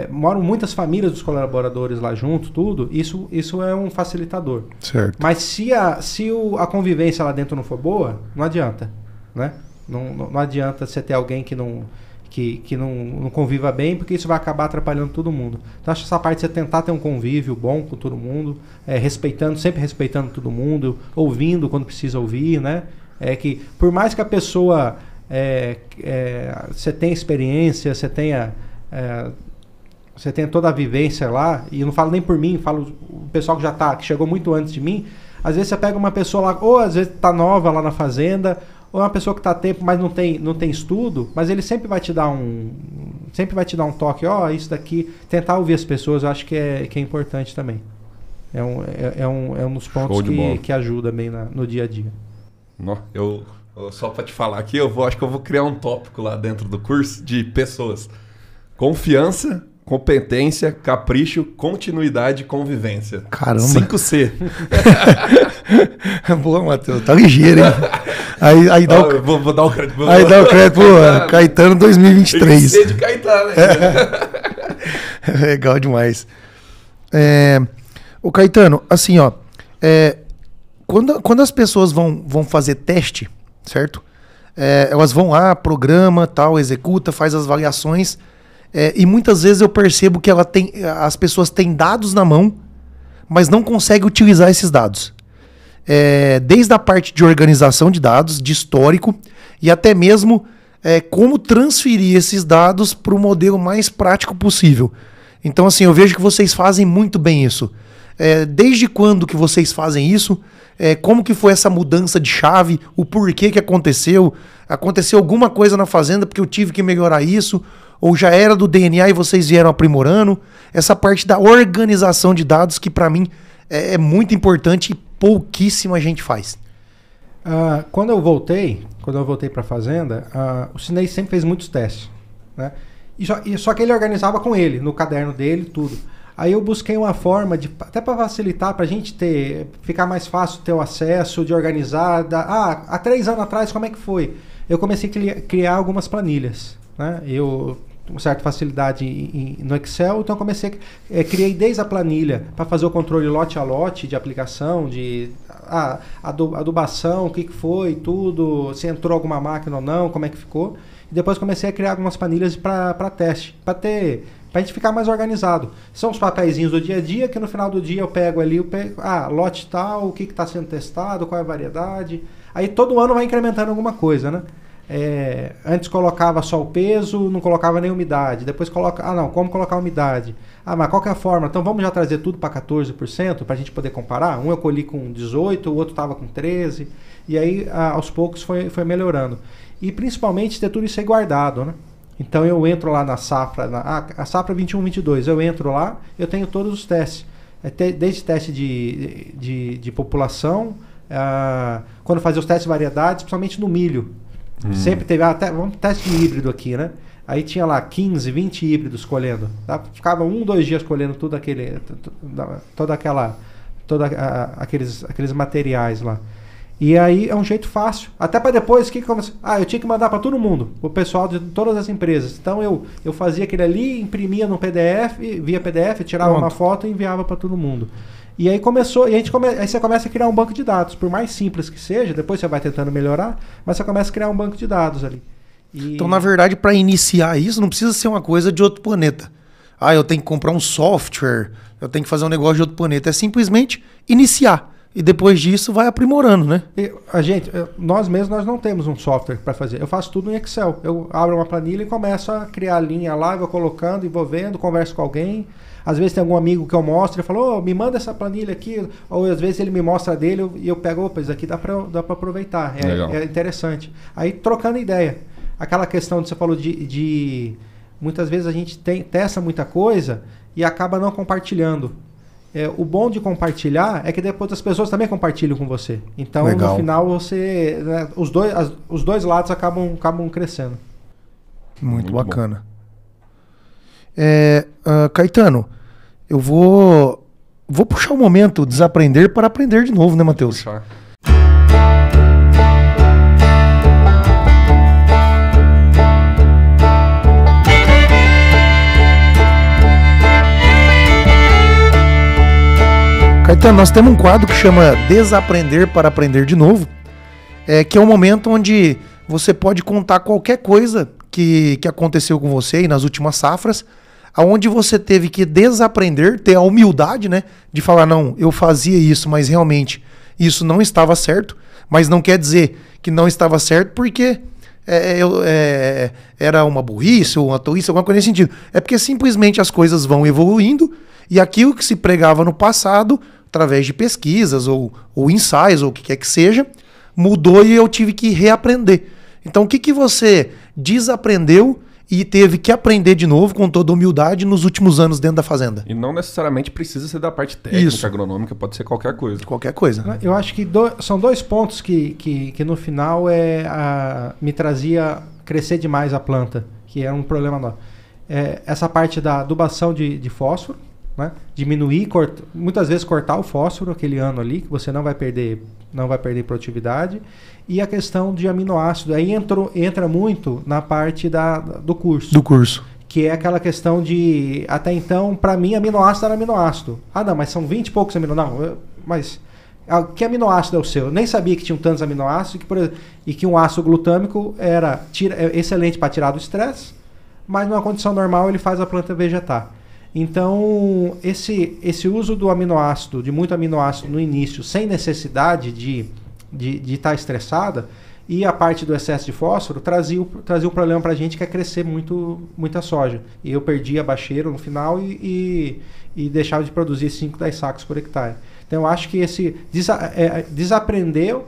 moram muitas famílias dos colaboradores lá junto, tudo, isso é um facilitador. Certo. Mas se a convivência lá dentro não for boa, não adianta. Né? Não adianta você ter alguém que não conviva bem, porque isso vai acabar atrapalhando todo mundo. Então, acho que essa parte de você tentar ter um convívio bom com todo mundo, sempre respeitando todo mundo, ouvindo quando precisa ouvir, né? Que por mais que a pessoa você tenha experiência, você tenha você tem toda a vivência lá, e eu não falo nem por mim, falo o pessoal que chegou muito antes de mim. Às vezes você pega uma pessoa lá, ou às vezes tá nova lá na fazenda, ou é uma pessoa que tá a tempo, mas não tem estudo, mas ele sempre vai te dar um toque, isso daqui, tentar ouvir as pessoas, eu acho que é importante também. É um dos pontos que ajuda bem no dia a dia. Eu só para te falar aqui, acho que eu vou criar um tópico lá dentro do curso de pessoas. Confiança, competência, capricho, continuidade e convivência. Caramba. 5C. Boa, Matheus. Tá ligeiro, hein? Aí dá vou dar o crédito. Aí dá o crédito pro Caetano 2023. Tem que ser de Caetano, né? Legal demais. Ô Caetano, assim, quando as pessoas vão fazer teste, certo? Elas vão lá, programa, tal, executa, faz as avaliações, e muitas vezes eu percebo que as pessoas têm dados na mão, mas não conseguem utilizar esses dados. Desde a parte de organização de dados, de histórico, e até mesmo como transferir esses dados para o modelo mais prático possível. Então, assim, eu vejo que vocês fazem muito bem isso. Desde quando que vocês fazem isso? Como que foi essa mudança de chave? O porquê que aconteceu? Aconteceu alguma coisa na fazenda porque eu tive que melhorar isso? Ou já era do DNA e vocês vieram aprimorando? Essa parte da organização de dados que para mim é muito importante e pouquíssima gente faz. Quando eu voltei para a fazenda, o Sinei sempre fez muitos testes, né? Só que ele organizava com ele, no caderno dele, tudo. Aí eu busquei uma forma, até para facilitar, para a gente ficar mais fácil ter o acesso, de organizar. Há 3 anos atrás, como é que foi? Eu comecei a criar algumas planilhas, né? Eu uma certa facilidade no Excel, então eu criei desde a planilha para fazer o controle lote a lote de aplicação, de adubação, o que foi, tudo, se entrou alguma máquina ou não, como é que ficou. E depois comecei a criar algumas planilhas para teste, para a gente ficar mais organizado. São os papeizinhos do dia a dia, que no final do dia eu pego lote tal, o que está sendo testado, qual é a variedade. Aí todo ano vai incrementando alguma coisa, né? Antes colocava só o peso, não colocava nem umidade. Depois como colocar umidade? Mas qual que é a forma? Então vamos já trazer tudo para 14% para a gente poder comparar. Um eu colhi com 18, o outro estava com 13. E aí aos poucos foi melhorando. E principalmente ter tudo isso aí guardado, né? Então eu entro lá na safra, a safra 21-22, eu entro lá, eu tenho todos os testes. Desde teste de população, quando fazia os testes de variedades, principalmente no milho. Sempre teve, vamos teste de híbrido aqui, né? Aí tinha lá 15, 20 híbridos colhendo. Tá? Ficava 2 dias colhendo aqueles materiais lá. E aí é um jeito fácil. Até para depois, eu tinha que mandar para todo mundo, o pessoal de todas as empresas. Então eu fazia aquele ali, imprimia no PDF, via PDF, tirava uma foto e enviava para todo mundo. E aí aí você começa a criar um banco de dados, por mais simples que seja, depois você vai tentando melhorar, mas você começa a criar um banco de dados ali. Então, na verdade, para iniciar isso, não precisa ser uma coisa de outro planeta. Eu tenho que comprar um software, eu tenho que fazer um negócio de outro planeta. É simplesmente iniciar. E depois disso vai aprimorando, né? Nós não temos um software para fazer. Eu faço tudo em Excel. Eu abro uma planilha e começo a criar a linha lá, vou colocando e vou vendo, converso com alguém. Às vezes tem algum amigo que eu mostro e falo, me manda essa planilha aqui. Ou às vezes ele me mostra a dele e eu pego, isso aqui dá para aproveitar. É interessante. Aí trocando ideia. Aquela questão que você falou de muitas vezes a gente testa muita coisa e acaba não compartilhando. O bom de compartilhar é que depois as pessoas também compartilham com você. Então, no final, os dois lados acabam crescendo. Muito bacana. Caetano, eu vou puxar o momento desaprender para aprender de novo, né, Matheus? Puxar. Caetano, nós temos um quadro que chama Desaprender para Aprender de Novo, que é um momento onde você pode contar qualquer coisa que aconteceu com você aí nas últimas safras, aonde você teve que desaprender, ter a humildade, né, de falar, não, eu fazia isso, mas realmente isso não estava certo, mas não quer dizer que não estava certo porque era uma burrice ou uma tolice, alguma coisa nesse sentido. É porque simplesmente as coisas vão evoluindo e aquilo que se pregava no passado, através de pesquisas ou ensaios ou o que quer que seja, mudou e eu tive que reaprender. Então o que você desaprendeu e teve que aprender de novo com toda humildade nos últimos anos dentro da fazenda? E não necessariamente precisa ser da parte técnica, Isso. agronômica, pode ser qualquer coisa. Qualquer coisa. Eu acho que são dois pontos que no final me trazia crescer demais a planta, que era um problema nosso. Essa parte da adubação de fósforo, né? Diminuir, muitas vezes cortar o fósforo aquele ano ali, que você não vai perder produtividade, e a questão de aminoácido. Aí entra muito na parte do curso. Do curso. Que é aquela questão de, até então, para mim, aminoácido era aminoácido. Ah, não, mas são 20 e poucos aminoácidos. Não, mas que aminoácido é o seu? Eu nem sabia que tinham tantos aminoácidos e que um ácido glutâmico é excelente para tirar do estresse, mas numa condição normal ele faz a planta vegetar. Então, esse uso do aminoácido, de muito aminoácido no início, sem necessidade de estar estressada, e a parte do excesso de fósforo trazia um problema para a gente, que é crescer muita soja. E eu perdia bacheiro no final e deixava de produzir 5, 10 sacos por hectare. Então, eu acho que esse desaprendeu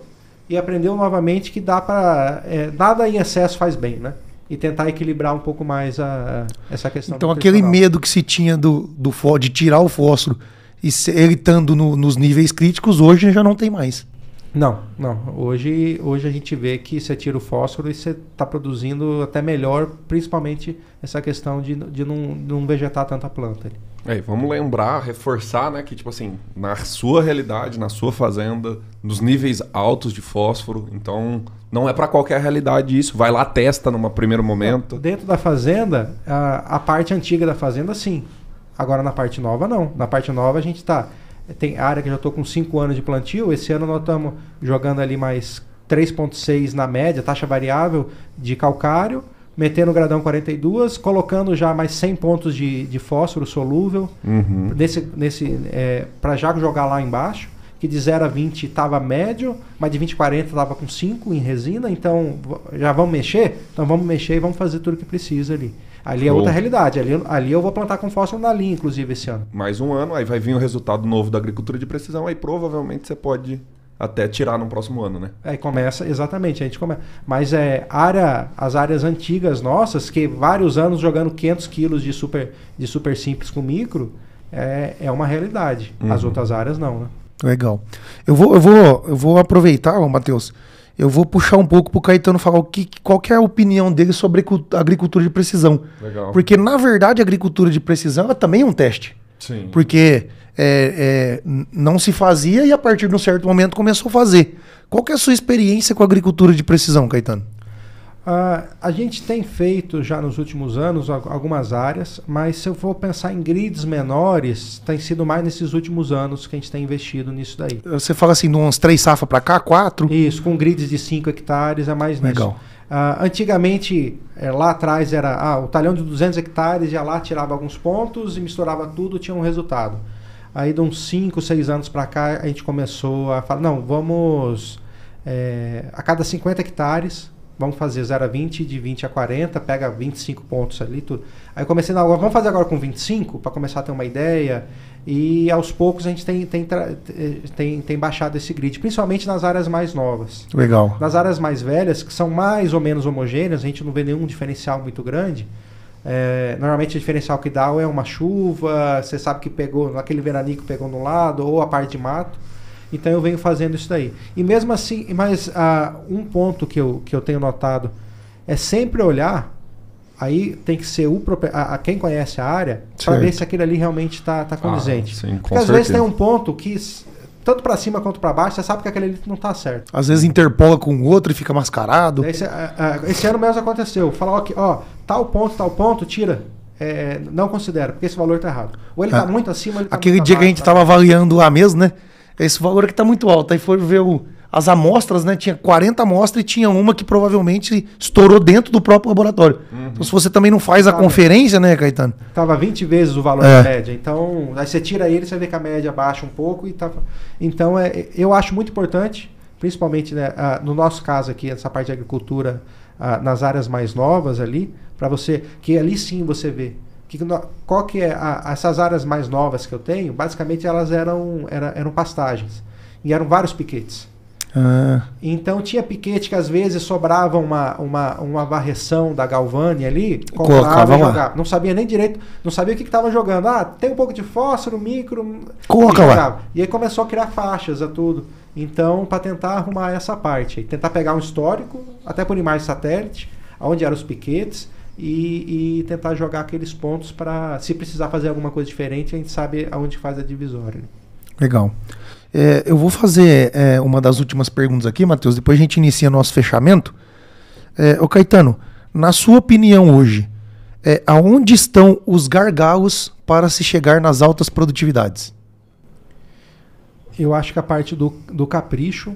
e aprendeu novamente que dá para... nada em excesso faz bem, né? E tentar equilibrar um pouco mais essa questão. Então aquele medo que se tinha de tirar o fósforo e ele estando nos níveis críticos, hoje já não tem mais. Não. Hoje a gente vê que você tira o fósforo e você está produzindo até melhor, principalmente essa questão de não vegetar tanta planta. Vamos lembrar, reforçar, né, que tipo assim, na sua realidade, na sua fazenda, nos níveis altos de fósforo, então não é para qualquer realidade isso. Vai lá, testa num primeiro momento. Dentro da fazenda, a parte antiga da fazenda, sim. Agora na parte nova, não. Na parte nova a gente tem área que eu já estou com 5 anos de plantio. Esse ano nós estamos jogando ali mais 3,6 na média, taxa variável de calcário, metendo o gradão 42, colocando já mais 100 pontos de fósforo solúvel, para já jogar lá embaixo, que de 0 a 20 estava médio, mas de 20 a 40 estava com 5 em resina. Então já vamos mexer? Então vamos mexer e vamos fazer tudo que precisa ali. Ali é outra realidade. Ali eu vou plantar com fósforo na linha, inclusive, esse ano. Mais um ano, aí vai vir o resultado novo da agricultura de precisão, aí provavelmente você pode até tirar no próximo ano, né? Aí começa, exatamente, a gente começa. Mas as áreas antigas nossas, que vários anos jogando 500 quilos de super simples com micro, é uma realidade. As outras áreas não, né? Legal. Eu vou aproveitar, Matheus, eu vou puxar um pouco pro Caetano falar qual que é a opinião dele sobre a agricultura de precisão. Legal. Porque, na verdade, a agricultura de precisão ela também é um teste. Sim. Porque não se fazia e, a partir de um certo momento, começou a fazer. Qual que é a sua experiência com a agricultura de precisão, Caetano? A gente tem feito já nos últimos anos algumas áreas, mas se eu for pensar em grids menores, tem sido mais nesses últimos anos que a gente tem investido nisso daí. Você fala assim, de uns 3 safras para cá, 4? Isso, com grids de 5 hectares é mais nisso. Legal. Antigamente, lá atrás era o talhão de 200 hectares, ia lá, tirava alguns pontos e misturava tudo, tinha um resultado. Aí de uns 5, 6 anos para cá, a gente começou a falar, não, vamos a cada 50 hectares... Vamos fazer 0 a 20, de 20 a 40, pega 25 pontos ali, tudo. Aí eu comecei, vamos fazer agora com 25, para começar a ter uma ideia. E aos poucos a gente tem baixado esse grid, principalmente nas áreas mais novas. Legal. Nas áreas mais velhas, que são mais ou menos homogêneas, a gente não vê nenhum diferencial muito grande. Normalmente o diferencial que dá é uma chuva, você sabe que pegou, aquele veranico pegou no lado, ou a parte de mato. Então eu venho fazendo isso daí. E mesmo assim, mas um ponto que eu tenho notado é sempre olhar, aí tem que ser quem conhece a área, para ver se aquele ali realmente está condizente. Sim, porque às vezes tem um ponto que, tanto para cima quanto para baixo, você sabe que aquele ali não está certo. Às vezes interpola com o outro e fica mascarado. Esse ano mesmo aconteceu. Falar, tal ponto, tira. Não considera, porque esse valor está errado. Ou ele está muito acima, ou ele está aquele muito dia abaixo, que a gente estava avaliando lá mesmo, né? Esse valor aqui está muito alto. Aí foi ver as amostras, né? Tinha 40 amostras e tinha uma que provavelmente estourou dentro do próprio laboratório. Então, se você também não faz a conferência, né, Caetano? Tava 20 vezes o valor da média. Então, aí você tira ele, você vê que a média baixa um pouco. Então, eu acho muito importante, principalmente, né, no nosso caso aqui, essa parte de agricultura nas áreas mais novas ali, para você, que ali sim você vê. Qual que é essas áreas mais novas que eu tenho? Basicamente elas eram pastagens. E eram vários piquetes. Então tinha piquete que às vezes sobrava uma varreção da Galvani ali, colocava e jogava. Não sabia nem direito, não sabia o que estava jogando. Tem um pouco de fósforo, micro, coloca lá. E aí começou a criar faixas a tudo. Então, para tentar arrumar essa parte, tentar pegar um histórico, até por imagem satélite, onde eram os piquetes, e tentar jogar aqueles pontos para, se precisar fazer alguma coisa diferente, a gente sabe aonde faz a divisória. Legal. Eu vou fazer uma das últimas perguntas aqui, Matheus, depois a gente inicia nosso fechamento. Ô Caetano, na sua opinião hoje, aonde estão os gargalos para se chegar nas altas produtividades? Eu acho que a parte do capricho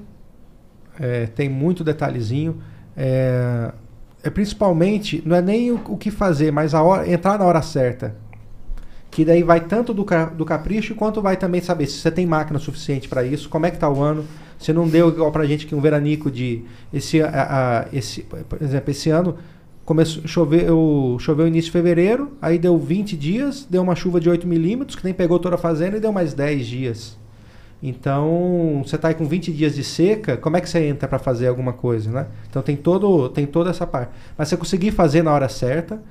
tem muito detalhezinho. Principalmente, não é nem o que fazer, mas entrar na hora certa. Que daí vai tanto do capricho, quanto vai também saber se você tem máquina suficiente para isso, como é que está o ano. Você não deu igual para a gente que um veranico de... por exemplo, esse ano choveu início de fevereiro, aí deu 20 dias, deu uma chuva de 8 milímetros, que nem pegou toda a fazenda, e deu mais 10 dias. Então, você está aí com 20 dias de seca, como é que você entra para fazer alguma coisa, né? Então tem toda essa parte. Mas você conseguir fazer na hora certa,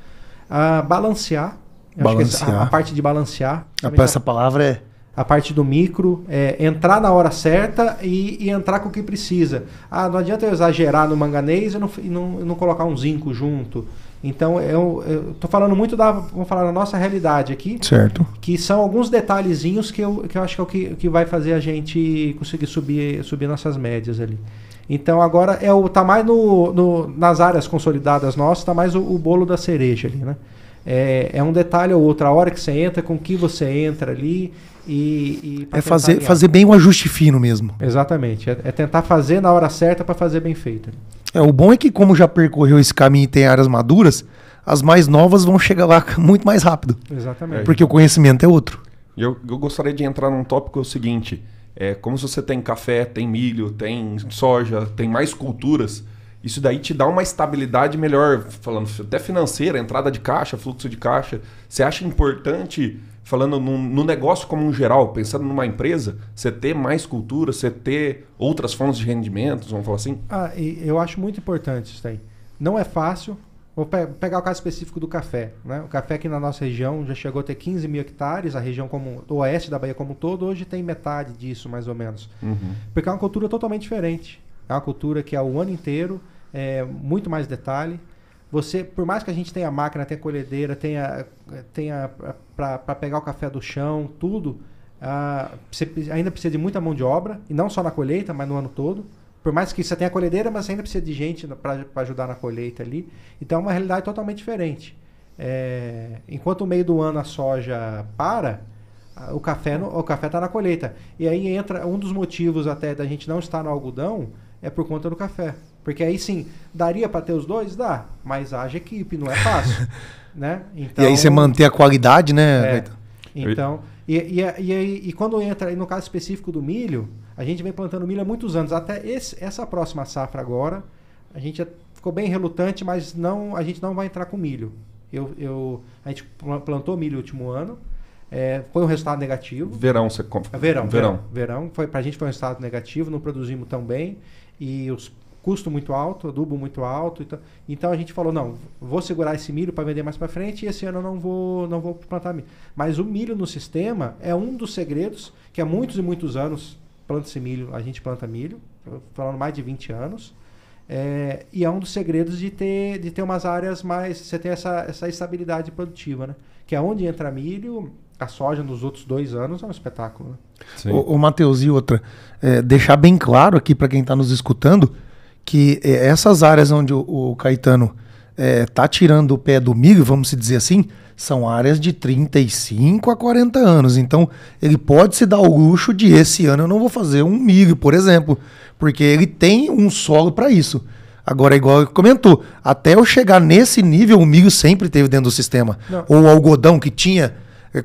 balancear. Acho que a parte de balancear. Essa palavra a parte do micro, entrar na hora certa e entrar com o que precisa. Não adianta eu exagerar no manganês e não colocar um zinco junto. Então, eu tô falando muito vamos falar da nossa realidade aqui. Certo. Que são alguns detalhezinhos que eu acho que é o que vai fazer a gente conseguir subir nossas médias ali. Então, agora tá mais nas áreas consolidadas nossas, tá mais o bolo da cereja ali, né? É um detalhe ou outro, a hora que você entra, com que você entra ali e fazer bem um ajuste fino mesmo. Exatamente, é tentar fazer na hora certa para fazer bem feito. O bom é que como já percorreu esse caminho e tem áreas maduras, as mais novas vão chegar lá muito mais rápido. Exatamente. Porque o conhecimento é outro. Eu gostaria de entrar num tópico o seguinte, como se você tem café, tem milho, tem soja, tem mais culturas, isso daí te dá uma estabilidade melhor, falando até financeira, entrada de caixa, fluxo de caixa. Você acha importante, falando no negócio como um geral, pensando numa empresa, você ter mais cultura, você ter outras fontes de rendimentos, vamos falar assim? Eu acho muito importante isso aí. Não é fácil. Vou pegar o caso específico do café, né? O café aqui na nossa região já chegou a ter 15 mil hectares, a região do oeste da Bahia como um todo, hoje tem metade disso, mais ou menos. Porque é uma cultura totalmente diferente. É uma cultura que é o ano inteiro, muito mais detalhe. Você, por mais que a gente tenha máquina, tenha colhedeira, tenha para pegar o café do chão, tudo, você ainda precisa de muita mão de obra, e não só na colheita, mas no ano todo. Por mais que você tenha colhedeira, mas você ainda precisa de gente para ajudar na colheita ali. Então é uma realidade totalmente diferente. Enquanto no meio do ano a soja o café está na colheita. E aí entra um dos motivos até da gente não estar no algodão, é por conta do café. Porque aí sim, daria para ter os dois? Dá, mas haja equipe, não é fácil. Né? Então, e aí você manter a qualidade, né? Então, e quando entra, no caso específico do milho, a gente vem plantando milho há muitos anos. Até essa próxima safra agora, a gente já ficou bem relutante, mas a gente não vai entrar com milho. A gente plantou milho no último ano, foi um resultado negativo. Verão, você compra. Verão. Pra gente foi um resultado negativo, não produzimos tão bem, e os custo muito alto, adubo muito alto. Então a gente falou, não, vou segurar esse milho para vender mais para frente, e esse ano eu não vou plantar milho. Mas o milho no sistema é um dos segredos, que há muitos e muitos anos planta-se milho, a gente planta milho, falando mais de 20 anos, e é um dos segredos de ter umas áreas mais, você ter essa estabilidade produtiva, né? Que é onde entra milho. A soja nos outros 2 anos é um espetáculo. Né? O Matheus, e outra, deixar bem claro aqui para quem está nos escutando, que essas áreas onde o Caetano tá tirando o pé do milho, vamos dizer assim, são áreas de 35 a 40 anos. Então, ele pode se dar o luxo de esse ano eu não vou fazer um milho, por exemplo, porque ele tem um solo para isso. Agora, igual ele comentou, até eu chegar nesse nível, o milho sempre teve dentro do sistema. Não. Ou o algodão, que tinha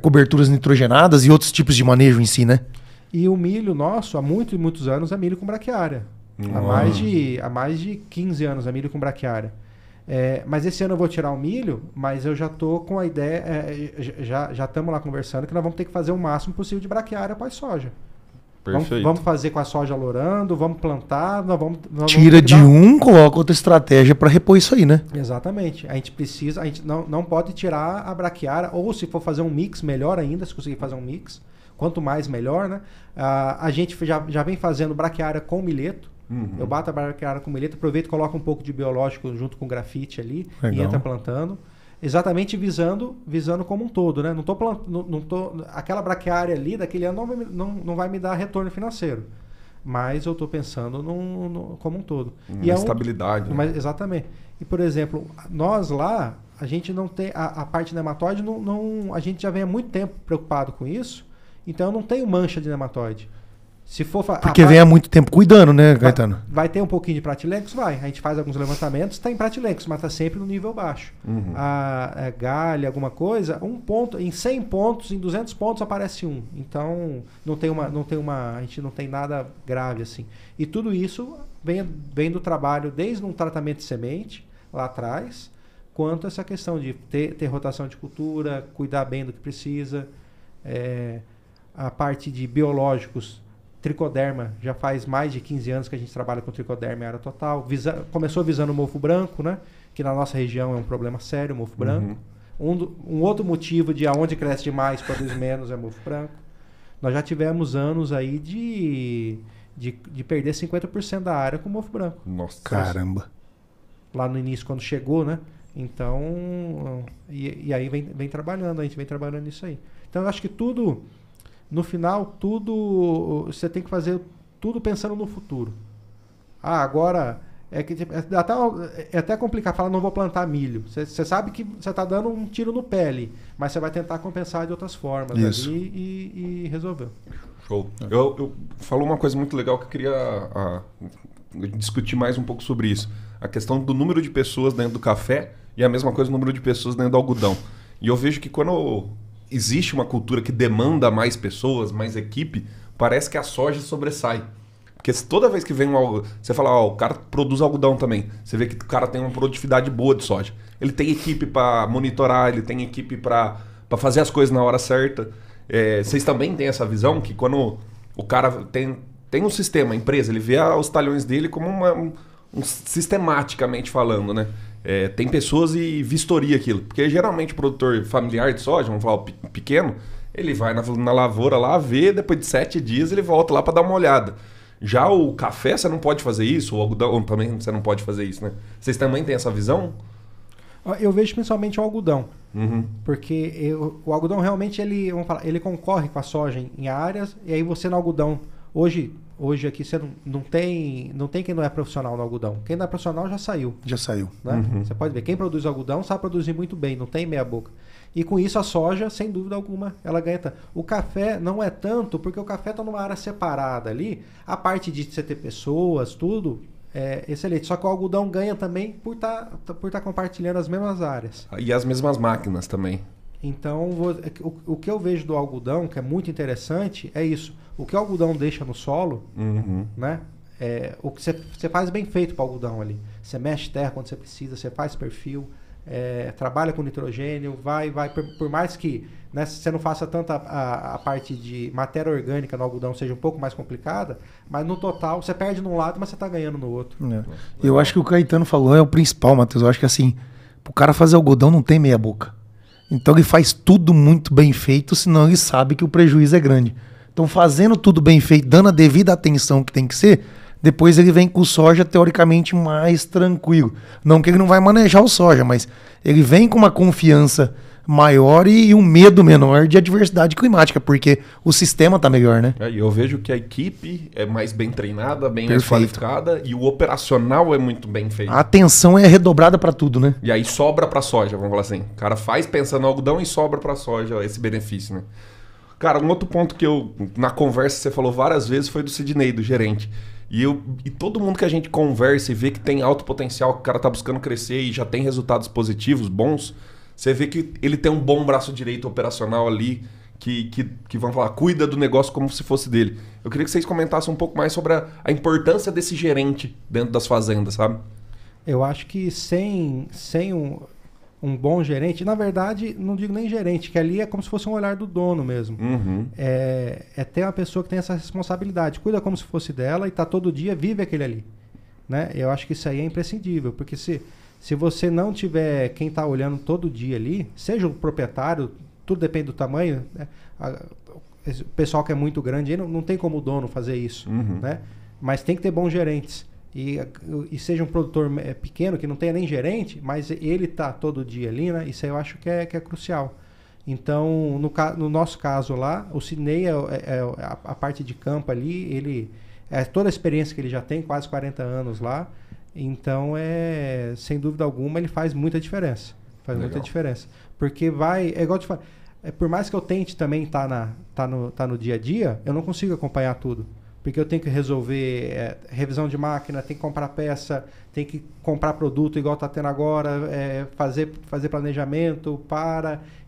coberturas nitrogenadas e outros tipos de manejo em si, né? E o milho nosso, há muitos e muitos anos, é milho com braquiária. Há mais de 15 anos é milho com braquiária. Mas esse ano eu vou tirar o milho, mas eu já tô com a ideia, já estamos lá conversando que nós vamos ter que fazer o máximo possível de braquiária para a soja. Perfeito. Vamos fazer com a soja lourando, vamos plantar, nós vamos Tira de um, coloca outra estratégia para repor isso aí, né? Exatamente. A gente não pode tirar a braquiária, ou se for fazer um mix, melhor ainda, se conseguir fazer um mix. Quanto mais, melhor, né? A gente já vem fazendo braquiária com milheto. Eu bato a braquiária com milheto, aproveito e coloco um pouco de biológico junto com grafite ali. Legal. E entra plantando. Exatamente visando como um todo, né? Não tô, aquela braquiária ali daquele ano não vai me dar retorno financeiro. Mas eu estou pensando como um todo. E estabilidade. Né? Exatamente. E, por exemplo, nós lá, a gente não tem... A parte de nematóide, a gente já vem há muito tempo preocupado com isso. Então, eu não tenho mancha de nematóide. Se for Porque vem há muito tempo cuidando, né, Caetano? Vai ter um pouquinho de pratilencos? Vai. A gente faz alguns levantamentos, está em pratilencos, mas está sempre no nível baixo. A galha, alguma coisa, um ponto, em 100 pontos, em 200 pontos aparece um. Então, a gente não tem nada grave assim. E tudo isso vem do trabalho, desde um tratamento de semente, lá atrás, quanto essa questão de ter rotação de cultura, cuidar bem do que precisa, a parte de biológicos. Tricoderma, já faz mais de 15 anos que a gente trabalha com tricoderma em área total. Começou visando o mofo branco, né? Que na nossa região é um problema sério, o mofo branco. Um outro motivo de aonde cresce demais, produz menos, é mofo branco. Nós já tivemos anos aí de perder 50% da área com mofo branco. Nossa. Caramba. Lá no início, quando chegou, né? Então, e aí vem trabalhando, a gente vem trabalhando nisso aí. Então, eu acho que tudo... No final, você tem que fazer tudo pensando no futuro. Agora, é até complicado falar, não vou plantar milho. Você sabe que você está dando um tiro no pé ali, mas você vai tentar compensar de outras formas ali e resolver. Show. Eu falou uma coisa muito legal que eu queria discutir mais um pouco sobre isso. A questão do número de pessoas dentro do café e a mesma coisa o número de pessoas dentro do algodão. E eu vejo que quando... existe uma cultura que demanda mais pessoas, mais equipe, parece que a soja sobressai. Porque toda vez que vem você fala, o cara produz algodão também. Você vê que o cara tem uma produtividade boa de soja. Ele tem equipe para monitorar, ele tem equipe para fazer as coisas na hora certa. Vocês também têm essa visão que quando o cara tem um sistema, a empresa, ele vê os talhões dele como sistematicamente falando, né? Tem pessoas e vistoria aquilo. Porque geralmente o produtor familiar de soja, vamos falar o pequeno, ele vai na lavoura lá, vê, depois de 7 dias ele volta lá para dar uma olhada. Já o café você não pode fazer isso, o algodão também você não pode fazer isso, né? Vocês também têm essa visão? Eu vejo principalmente o algodão. Porque o algodão realmente ele concorre com a soja em áreas, e aí você no algodão, hoje aqui você não tem quem não é profissional no algodão. Quem não é profissional já saiu. Já saiu. Né? Você pode ver, quem produz algodão sabe produzir muito bem, não tem meia boca. E com isso a soja, sem dúvida alguma, ela ganha tanto. O café não é tanto, porque o café está numa área separada ali. A parte de você ter pessoas, tudo, é excelente. Só que o algodão ganha também por tá compartilhando as mesmas áreas. E as mesmas máquinas também. Então, o que eu vejo do algodão, que é muito interessante, é isso. O que o algodão deixa no solo, né? O que você faz bem feito para o algodão ali. Você mexe terra quando você precisa, você faz perfil, trabalha com nitrogênio, vai por mais que, né, você não faça tanta a parte de matéria orgânica no algodão seja um pouco mais complicada, mas no total você perde num lado, mas você está ganhando no outro. Eu acho que o Caetano falou é o principal, Matheus. Eu acho que assim, o cara fazer algodão não tem meia boca. Então ele faz tudo muito bem feito, senão ele sabe que o prejuízo é grande. Então fazendo tudo bem feito, dando a devida atenção que tem que ser, depois ele vem com o soja teoricamente mais tranquilo. Não que ele não vai manejar o soja, mas ele vem com uma confiança maior e um medo menor de adversidade climática, porque o sistema tá melhor, né? E eu vejo que a equipe é mais bem treinada, bem mais Perfeito. qualificada e o operacional é muito bem feito. A atenção é redobrada para tudo, né? E aí sobra pra soja, vamos falar assim. O cara faz pensando no algodão e sobra pra soja esse benefício, né? Cara, um outro ponto que na conversa você falou várias vezes foi do Sidney, do gerente. E todo mundo que a gente conversa e vê que tem alto potencial, que o cara tá buscando crescer e já tem resultados positivos, bons, você vê que ele tem um bom braço direito operacional ali, que vamos falar, cuida do negócio como se fosse dele. Eu queria que vocês comentassem um pouco mais sobre a importância desse gerente dentro das fazendas, sabe? Eu acho que sem um bom gerente, na verdade, não digo nem gerente, que ali é como se fosse um olhar do dono mesmo. É ter uma pessoa que tem essa responsabilidade, cuida como se fosse dela e tá todo dia, vive aquele ali. Né? Eu acho que isso aí é imprescindível, porque se você não tiver quem tá olhando todo dia ali, seja o proprietário, tudo depende do tamanho, né? O pessoal que é muito grande, não tem como o dono fazer isso, né? Mas tem que ter bons gerentes. E seja um produtor pequeno, que não tenha nem gerente, mas ele tá todo dia ali, né? Isso aí eu acho que é crucial. Então, no nosso caso lá, o Sidney a parte de campo ali, ele toda a experiência que ele já tem, quase 40 anos lá, então sem dúvida alguma, ele faz muita diferença. Faz muita diferença. Porque é igual eu te falo, por mais que eu tente também tá no dia a dia, eu não consigo acompanhar tudo. Porque eu tenho que resolver revisão de máquina, tem que comprar peça, tem que comprar produto igual está tendo agora, fazer planejamento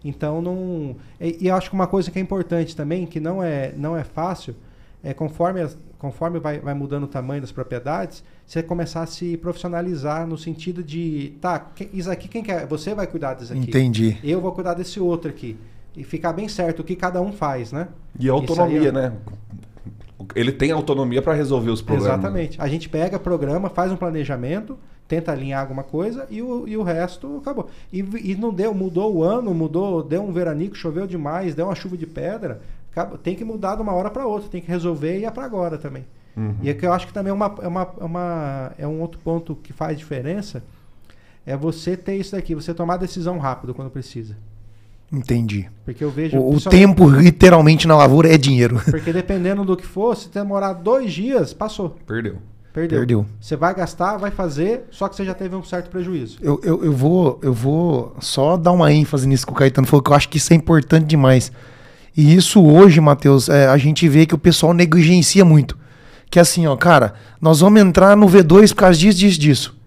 Então, não... E eu acho que uma coisa que é importante também, que não é fácil, conforme vai mudando o tamanho das propriedades, você começar a se profissionalizar no sentido de, isso aqui quem quer? Você vai cuidar disso aqui. Entendi. Eu vou cuidar desse outro aqui. E ficar bem certo o que cada um faz, né? E a autonomia, né? Ele tem autonomia para resolver os problemas. Exatamente. A gente pega, programa, faz um planejamento, tenta alinhar alguma coisa e o resto acabou. E não mudou o ano, deu um veranico, choveu demais, deu uma chuva de pedra, tem que mudar de uma hora para outra, tem que resolver e é para agora também. E é que eu acho que também é um outro ponto que faz diferença, é você ter isso daqui, você tomar decisão rápido quando precisa. Entendi. Porque eu vejo... O tempo, literalmente, na lavoura é dinheiro. Porque dependendo do que for, se demorar 2 dias, passou. Perdeu. Você vai gastar, vai fazer, só que você já teve um certo prejuízo. Eu vou só dar uma ênfase nisso que o Caetano falou, que eu acho que isso é importante demais. E isso hoje, Matheus, a gente vê que o pessoal negligencia muito. Que é assim, ó, cara, nós vamos entrar no V2 por causa disso.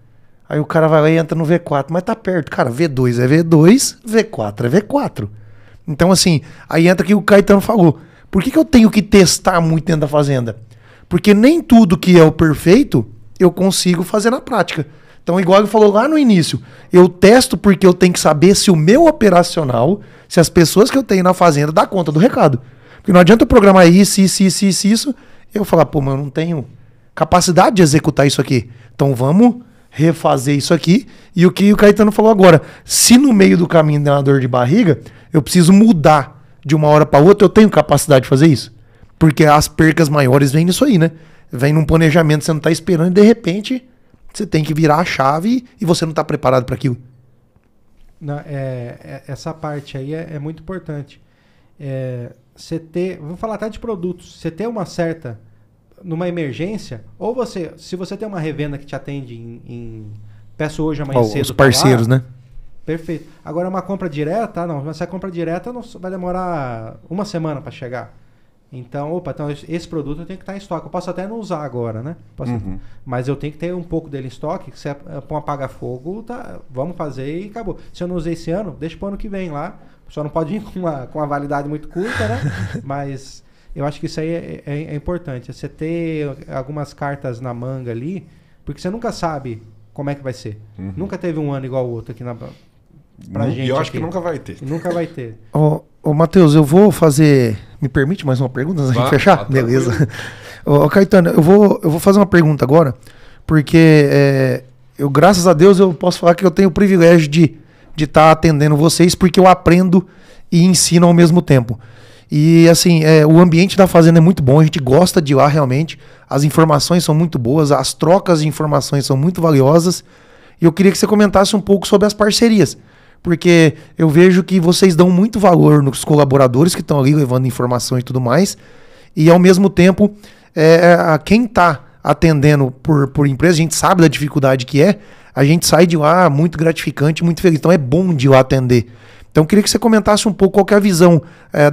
Aí o cara vai lá e entra no V4, mas tá perto. Cara, V2 é V2, V4 é V4. Então, assim, aí entra o que o Caetano falou. Por que eu tenho que testar muito dentro da fazenda? Porque nem tudo que é o perfeito eu consigo fazer na prática. Então, igual ele falou lá no início, eu testo porque eu tenho que saber se o meu operacional, se as pessoas que eu tenho na fazenda dá conta do recado. Porque não adianta eu programar isso, eu falar, pô, mas eu não tenho capacidade de executar isso aqui. Então, vamos refazer isso aqui. E o que o Caetano falou agora, se no meio do caminho der uma dor de barriga, eu preciso mudar de uma hora para outra, eu tenho capacidade de fazer isso? Porque as percas maiores vêm nisso aí, né? Vem num planejamento, você não está esperando e de repente você tem que virar a chave e você não está preparado para aquilo. Não, essa parte aí é muito importante. Vamos falar até de produtos. Você ter uma certa... Numa emergência, ou se você tem uma revenda que te atende peço hoje, amanhã cedo. Os parceiros, né? Perfeito. Agora uma compra direta, não. Mas se a compra direta vai demorar 1 semana para chegar. Então, então esse produto tem que estar em estoque. Eu posso até não usar agora, né? Mas eu tenho que ter um pouco dele em estoque. Se é para um apaga-fogo, vamos fazer e acabou. Se eu não usei esse ano, deixa para o ano que vem lá. Só não pode vir com uma validade muito curta, né? Mas... Eu acho que isso aí é importante. Você ter algumas cartas na manga ali, porque você nunca sabe como é que vai ser. Nunca teve um ano igual o outro aqui pra gente. E eu acho aqui. Que nunca vai ter. Nunca vai ter. Ô Matheus, eu vou fazer... Me permite mais uma pergunta antes da gente fechar? Beleza. Ô Caetano, eu vou fazer uma pergunta agora, porque graças a Deus, eu posso falar que eu tenho o privilégio de estar atendendo vocês, porque eu aprendo e ensino ao mesmo tempo. E assim, o ambiente da fazenda é muito bom, a gente gosta de ir lá realmente, as informações são muito boas, as trocas de informações são muito valiosas, e eu queria que você comentasse um pouco sobre as parcerias, porque eu vejo que vocês dão muito valor nos colaboradores que estão ali levando informação e tudo mais, e ao mesmo tempo, quem está atendendo por empresa, a gente sabe da dificuldade que a gente sai de lá muito gratificante, muito feliz, então é bom de ir lá atender. Então, eu queria que você comentasse um pouco qual que é a visão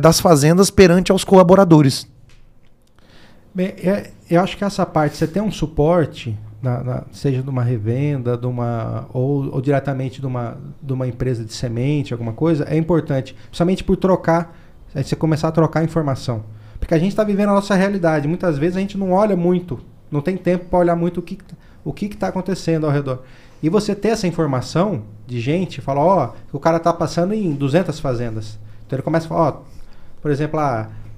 das fazendas perante aos colaboradores. Bem, eu acho que essa parte, você tem um suporte, seja de uma revenda, ou diretamente de uma empresa de semente, alguma coisa, é importante. Principalmente por você começar a trocar informação. Porque a gente está vivendo a nossa realidade. Muitas vezes a gente não olha muito, não tem tempo para olhar muito o que está acontecendo ao redor. E você ter essa informação de gente, falar, ó, o cara tá passando em 200 fazendas. Então ele começa a falar, ó, por exemplo,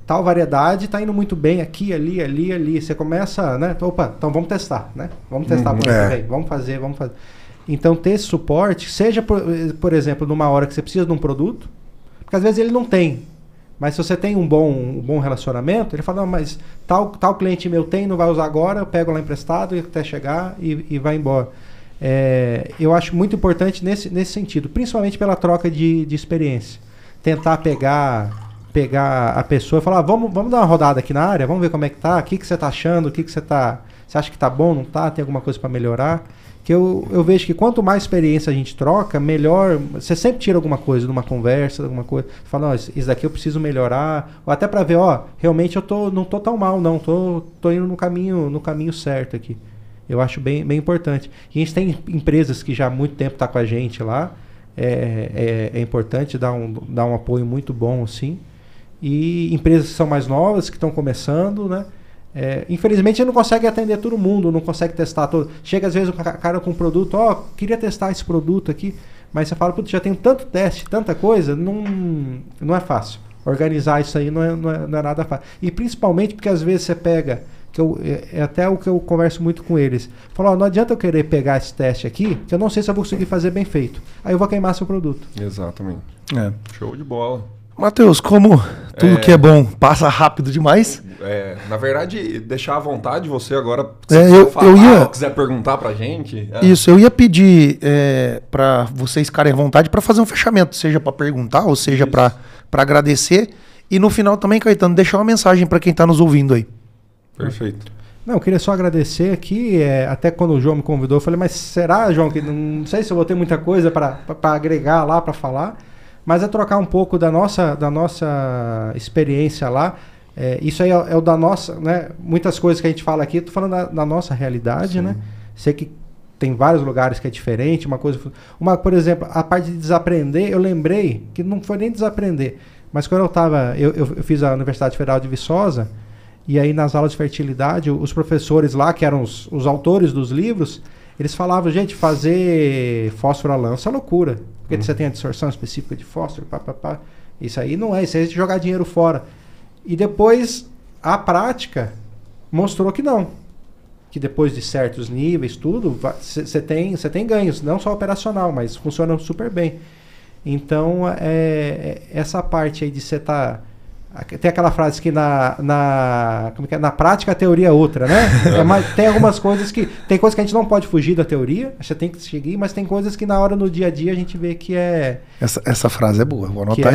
tal variedade tá indo muito bem aqui, ali. Você começa, né? Opa, então vamos testar, né? Vamos testar vamos fazer. Então ter esse suporte, seja, por exemplo, numa hora que você precisa de um produto, porque às vezes ele não tem. Mas se você tem um bom relacionamento, ele fala, não, mas tal cliente meu tem, não vai usar agora, eu pego lá emprestado até chegar e vai embora. Eu acho muito importante nesse sentido, principalmente pela troca de experiência. Tentar pegar a pessoa e falar, vamos dar uma rodada aqui na área, vamos ver como é que tá, o que você tá achando, você acha que tá bom, não tá, tem alguma coisa para melhorar. Que eu vejo que quanto mais experiência a gente troca, melhor. Você sempre tira alguma coisa de uma conversa, alguma coisa. Fala, não, isso daqui eu preciso melhorar. Ou até para ver, ó, realmente não tô tão mal, não. Tô indo no caminho certo aqui. Eu acho bem importante. E a gente tem empresas que já há muito tempo tá com a gente lá. É importante dar um apoio muito bom, assim. E empresas que são mais novas, que estão começando, né? Infelizmente ele não consegue atender todo mundo, não consegue testar todo. Chega às vezes o cara com um produto, queria testar esse produto aqui, mas você fala, putz, já tem tanto teste, tanta coisa, não é fácil. Organizar isso aí não é nada fácil. E principalmente porque às vezes você pega, é até o que eu converso muito com eles, falo, não adianta eu querer pegar esse teste aqui, que eu não sei se eu vou conseguir fazer bem feito. Aí eu vou queimar seu produto. Exatamente. Show de bola. Matheus, como tudo que é bom passa rápido demais. Na verdade, deixar à vontade você agora, se quiser perguntar pra gente. Isso, eu ia pedir para vocês ficarem à vontade para fazer um fechamento, seja para perguntar ou seja para agradecer. E no final também, Caetano, deixar uma mensagem para quem está nos ouvindo aí. Perfeito. Não, eu queria só agradecer aqui, até quando o João me convidou, eu falei, mas será, João, que não sei se eu vou ter muita coisa para agregar lá, para falar. Mas é trocar um pouco da nossa experiência lá. Isso aí é o da nossa, né? Muitas coisas que a gente fala aqui, eu tô falando da nossa realidade, né? Sei que tem vários lugares que é diferente, por exemplo, a parte de desaprender, eu lembrei que não foi nem desaprender, mas quando eu fiz a Universidade Federal de Viçosa, e aí nas aulas de fertilidade, os professores lá, que eram os autores dos livros, eles falavam, gente, fazer fósforo a lança é loucura. Porque você tem a distorção específica de fósforo, Isso aí não é, isso aí é jogar dinheiro fora. E depois, a prática mostrou que não. Que depois de certos níveis, tudo, você tem ganhos, não só operacional, mas funciona super bem. Então, essa parte aí de você estar... Tem aquela frase que na prática a teoria é outra, né? Tem algumas coisas tem coisas que a gente não pode fugir da teoria, você tem que seguir, mas tem coisas que na hora, no dia a dia, a gente vê que é... Essa frase é boa, vou anotar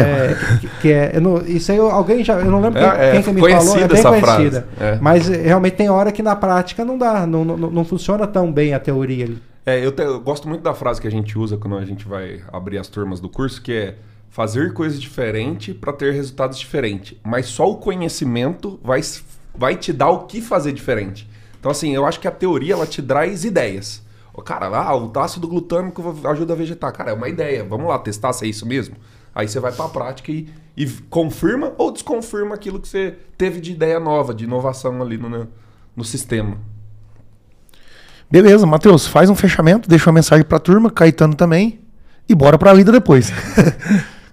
isso aí alguém já... Eu não lembro quem que me falou, é bem conhecida. Mas realmente tem hora que na prática não dá, não funciona tão bem a teoria ali. Eu gosto muito da frase que a gente usa quando a gente vai abrir as turmas do curso, que é fazer coisas diferentes para ter resultados diferentes. Mas só o conhecimento vai te dar o que fazer diferente. Então, assim, eu acho que a teoria, ela te traz ideias. Cara, o ácido glutâmico ajuda a vegetar. Cara, é uma ideia. Vamos lá testar se é isso mesmo? Aí você vai para a prática e confirma ou desconfirma aquilo que você teve de ideia nova, de inovação ali no sistema. Beleza, Matheus, faz um fechamento, deixa uma mensagem para a turma, Caetano também, e bora para a lida depois.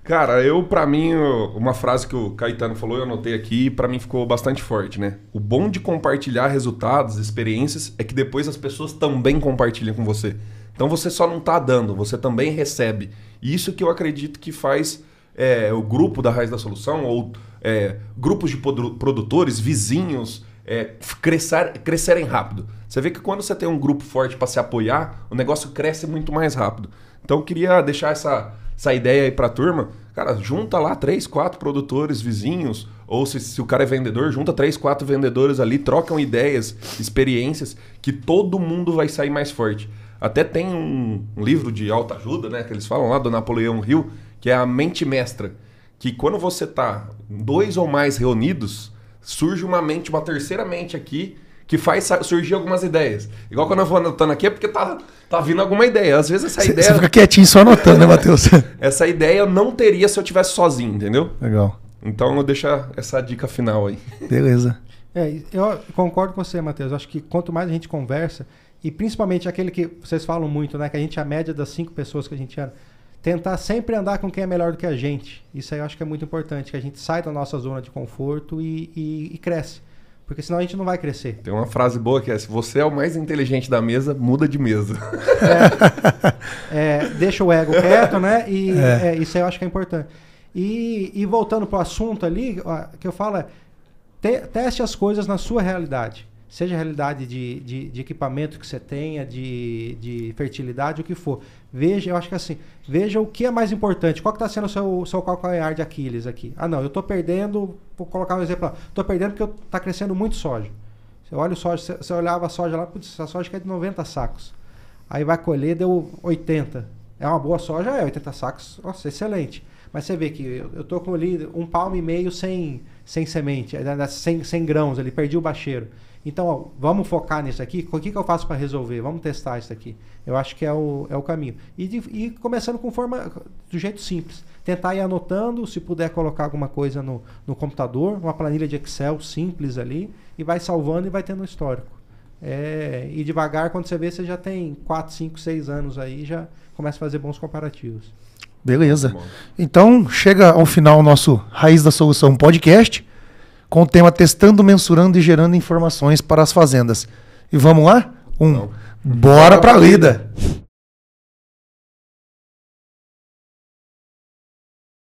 Cara, pra mim, uma frase que o Caetano falou, eu anotei aqui, pra mim ficou bastante forte, né? O bom de compartilhar resultados, experiências, é que depois as pessoas também compartilham com você. Então você só não tá dando, você também recebe. E isso que eu acredito que faz o grupo da Raiz da Solução, ou grupos de produtores, vizinhos, crescerem rápido. Você vê que quando você tem um grupo forte para se apoiar, o negócio cresce muito mais rápido. Então eu queria deixar essa ideia aí pra turma. Cara, junta lá 3, 4 produtores vizinhos, ou se o cara é vendedor, junta 3, 4 vendedores ali, trocam ideias, experiências, que todo mundo vai sair mais forte. Até tem um livro de autoajuda, né, que eles falam lá, do Napoleão Hill, que é a mente mestra, que quando você tá 2 ou mais reunidos, surge uma terceira mente aqui, que faz surgir algumas ideias. Igual quando eu vou anotando aqui, é porque tá vindo alguma ideia. Às vezes essa ideia... Você fica quietinho só anotando, né, Matheus? Essa ideia eu não teria se eu tivesse sozinho, entendeu? Legal. Então eu deixo essa dica final aí. Beleza. Eu concordo com você, Matheus. Acho que quanto mais a gente conversa... E principalmente aquele que vocês falam muito, né? Que a gente é a média das 5 pessoas que a gente anda. Tentar sempre andar com quem é melhor do que a gente. Isso aí eu acho que é muito importante, que a gente sai da nossa zona de conforto e cresce. Porque senão a gente não vai crescer. Tem uma frase boa que é: se você é o mais inteligente da mesa, muda de mesa. Deixa o ego quieto, né? Isso aí eu acho que é importante. E voltando para o assunto ali, que eu falo teste as coisas na sua realidade. Seja a realidade de equipamento que você tenha, de fertilidade, o que for. Veja, eu acho que assim, veja o que é mais importante. Qual que está sendo o seu calcanhar de Aquiles aqui? Ah, não, eu estou perdendo, vou colocar um exemplo lá. Estou perdendo porque está crescendo muito soja. Você olha o soja, você olhava a soja lá, putz, essa soja que é de 90 sacos. Aí vai colher, deu 80. É uma boa soja? 80 sacos, nossa, excelente. Mas você vê que eu estou com ali 1,5 palmo sem semente, sem grãos ali, perdi o bacheiro. Então, ó, vamos focar nisso aqui. O que eu faço para resolver? Vamos testar isso aqui. Eu acho que é o caminho. E começando do jeito simples. Tentar ir anotando, se puder colocar alguma coisa no computador, uma planilha de Excel simples ali, e vai salvando e vai tendo um histórico. E devagar, quando você vê, você já tem 4, 5, 6 anos aí, já começa a fazer bons comparativos. Beleza. Então, chega ao final o nosso Raiz da Solução podcast, com o tema Testando, Mensurando e Gerando Informações para as Fazendas. E vamos lá? Bora pra lida!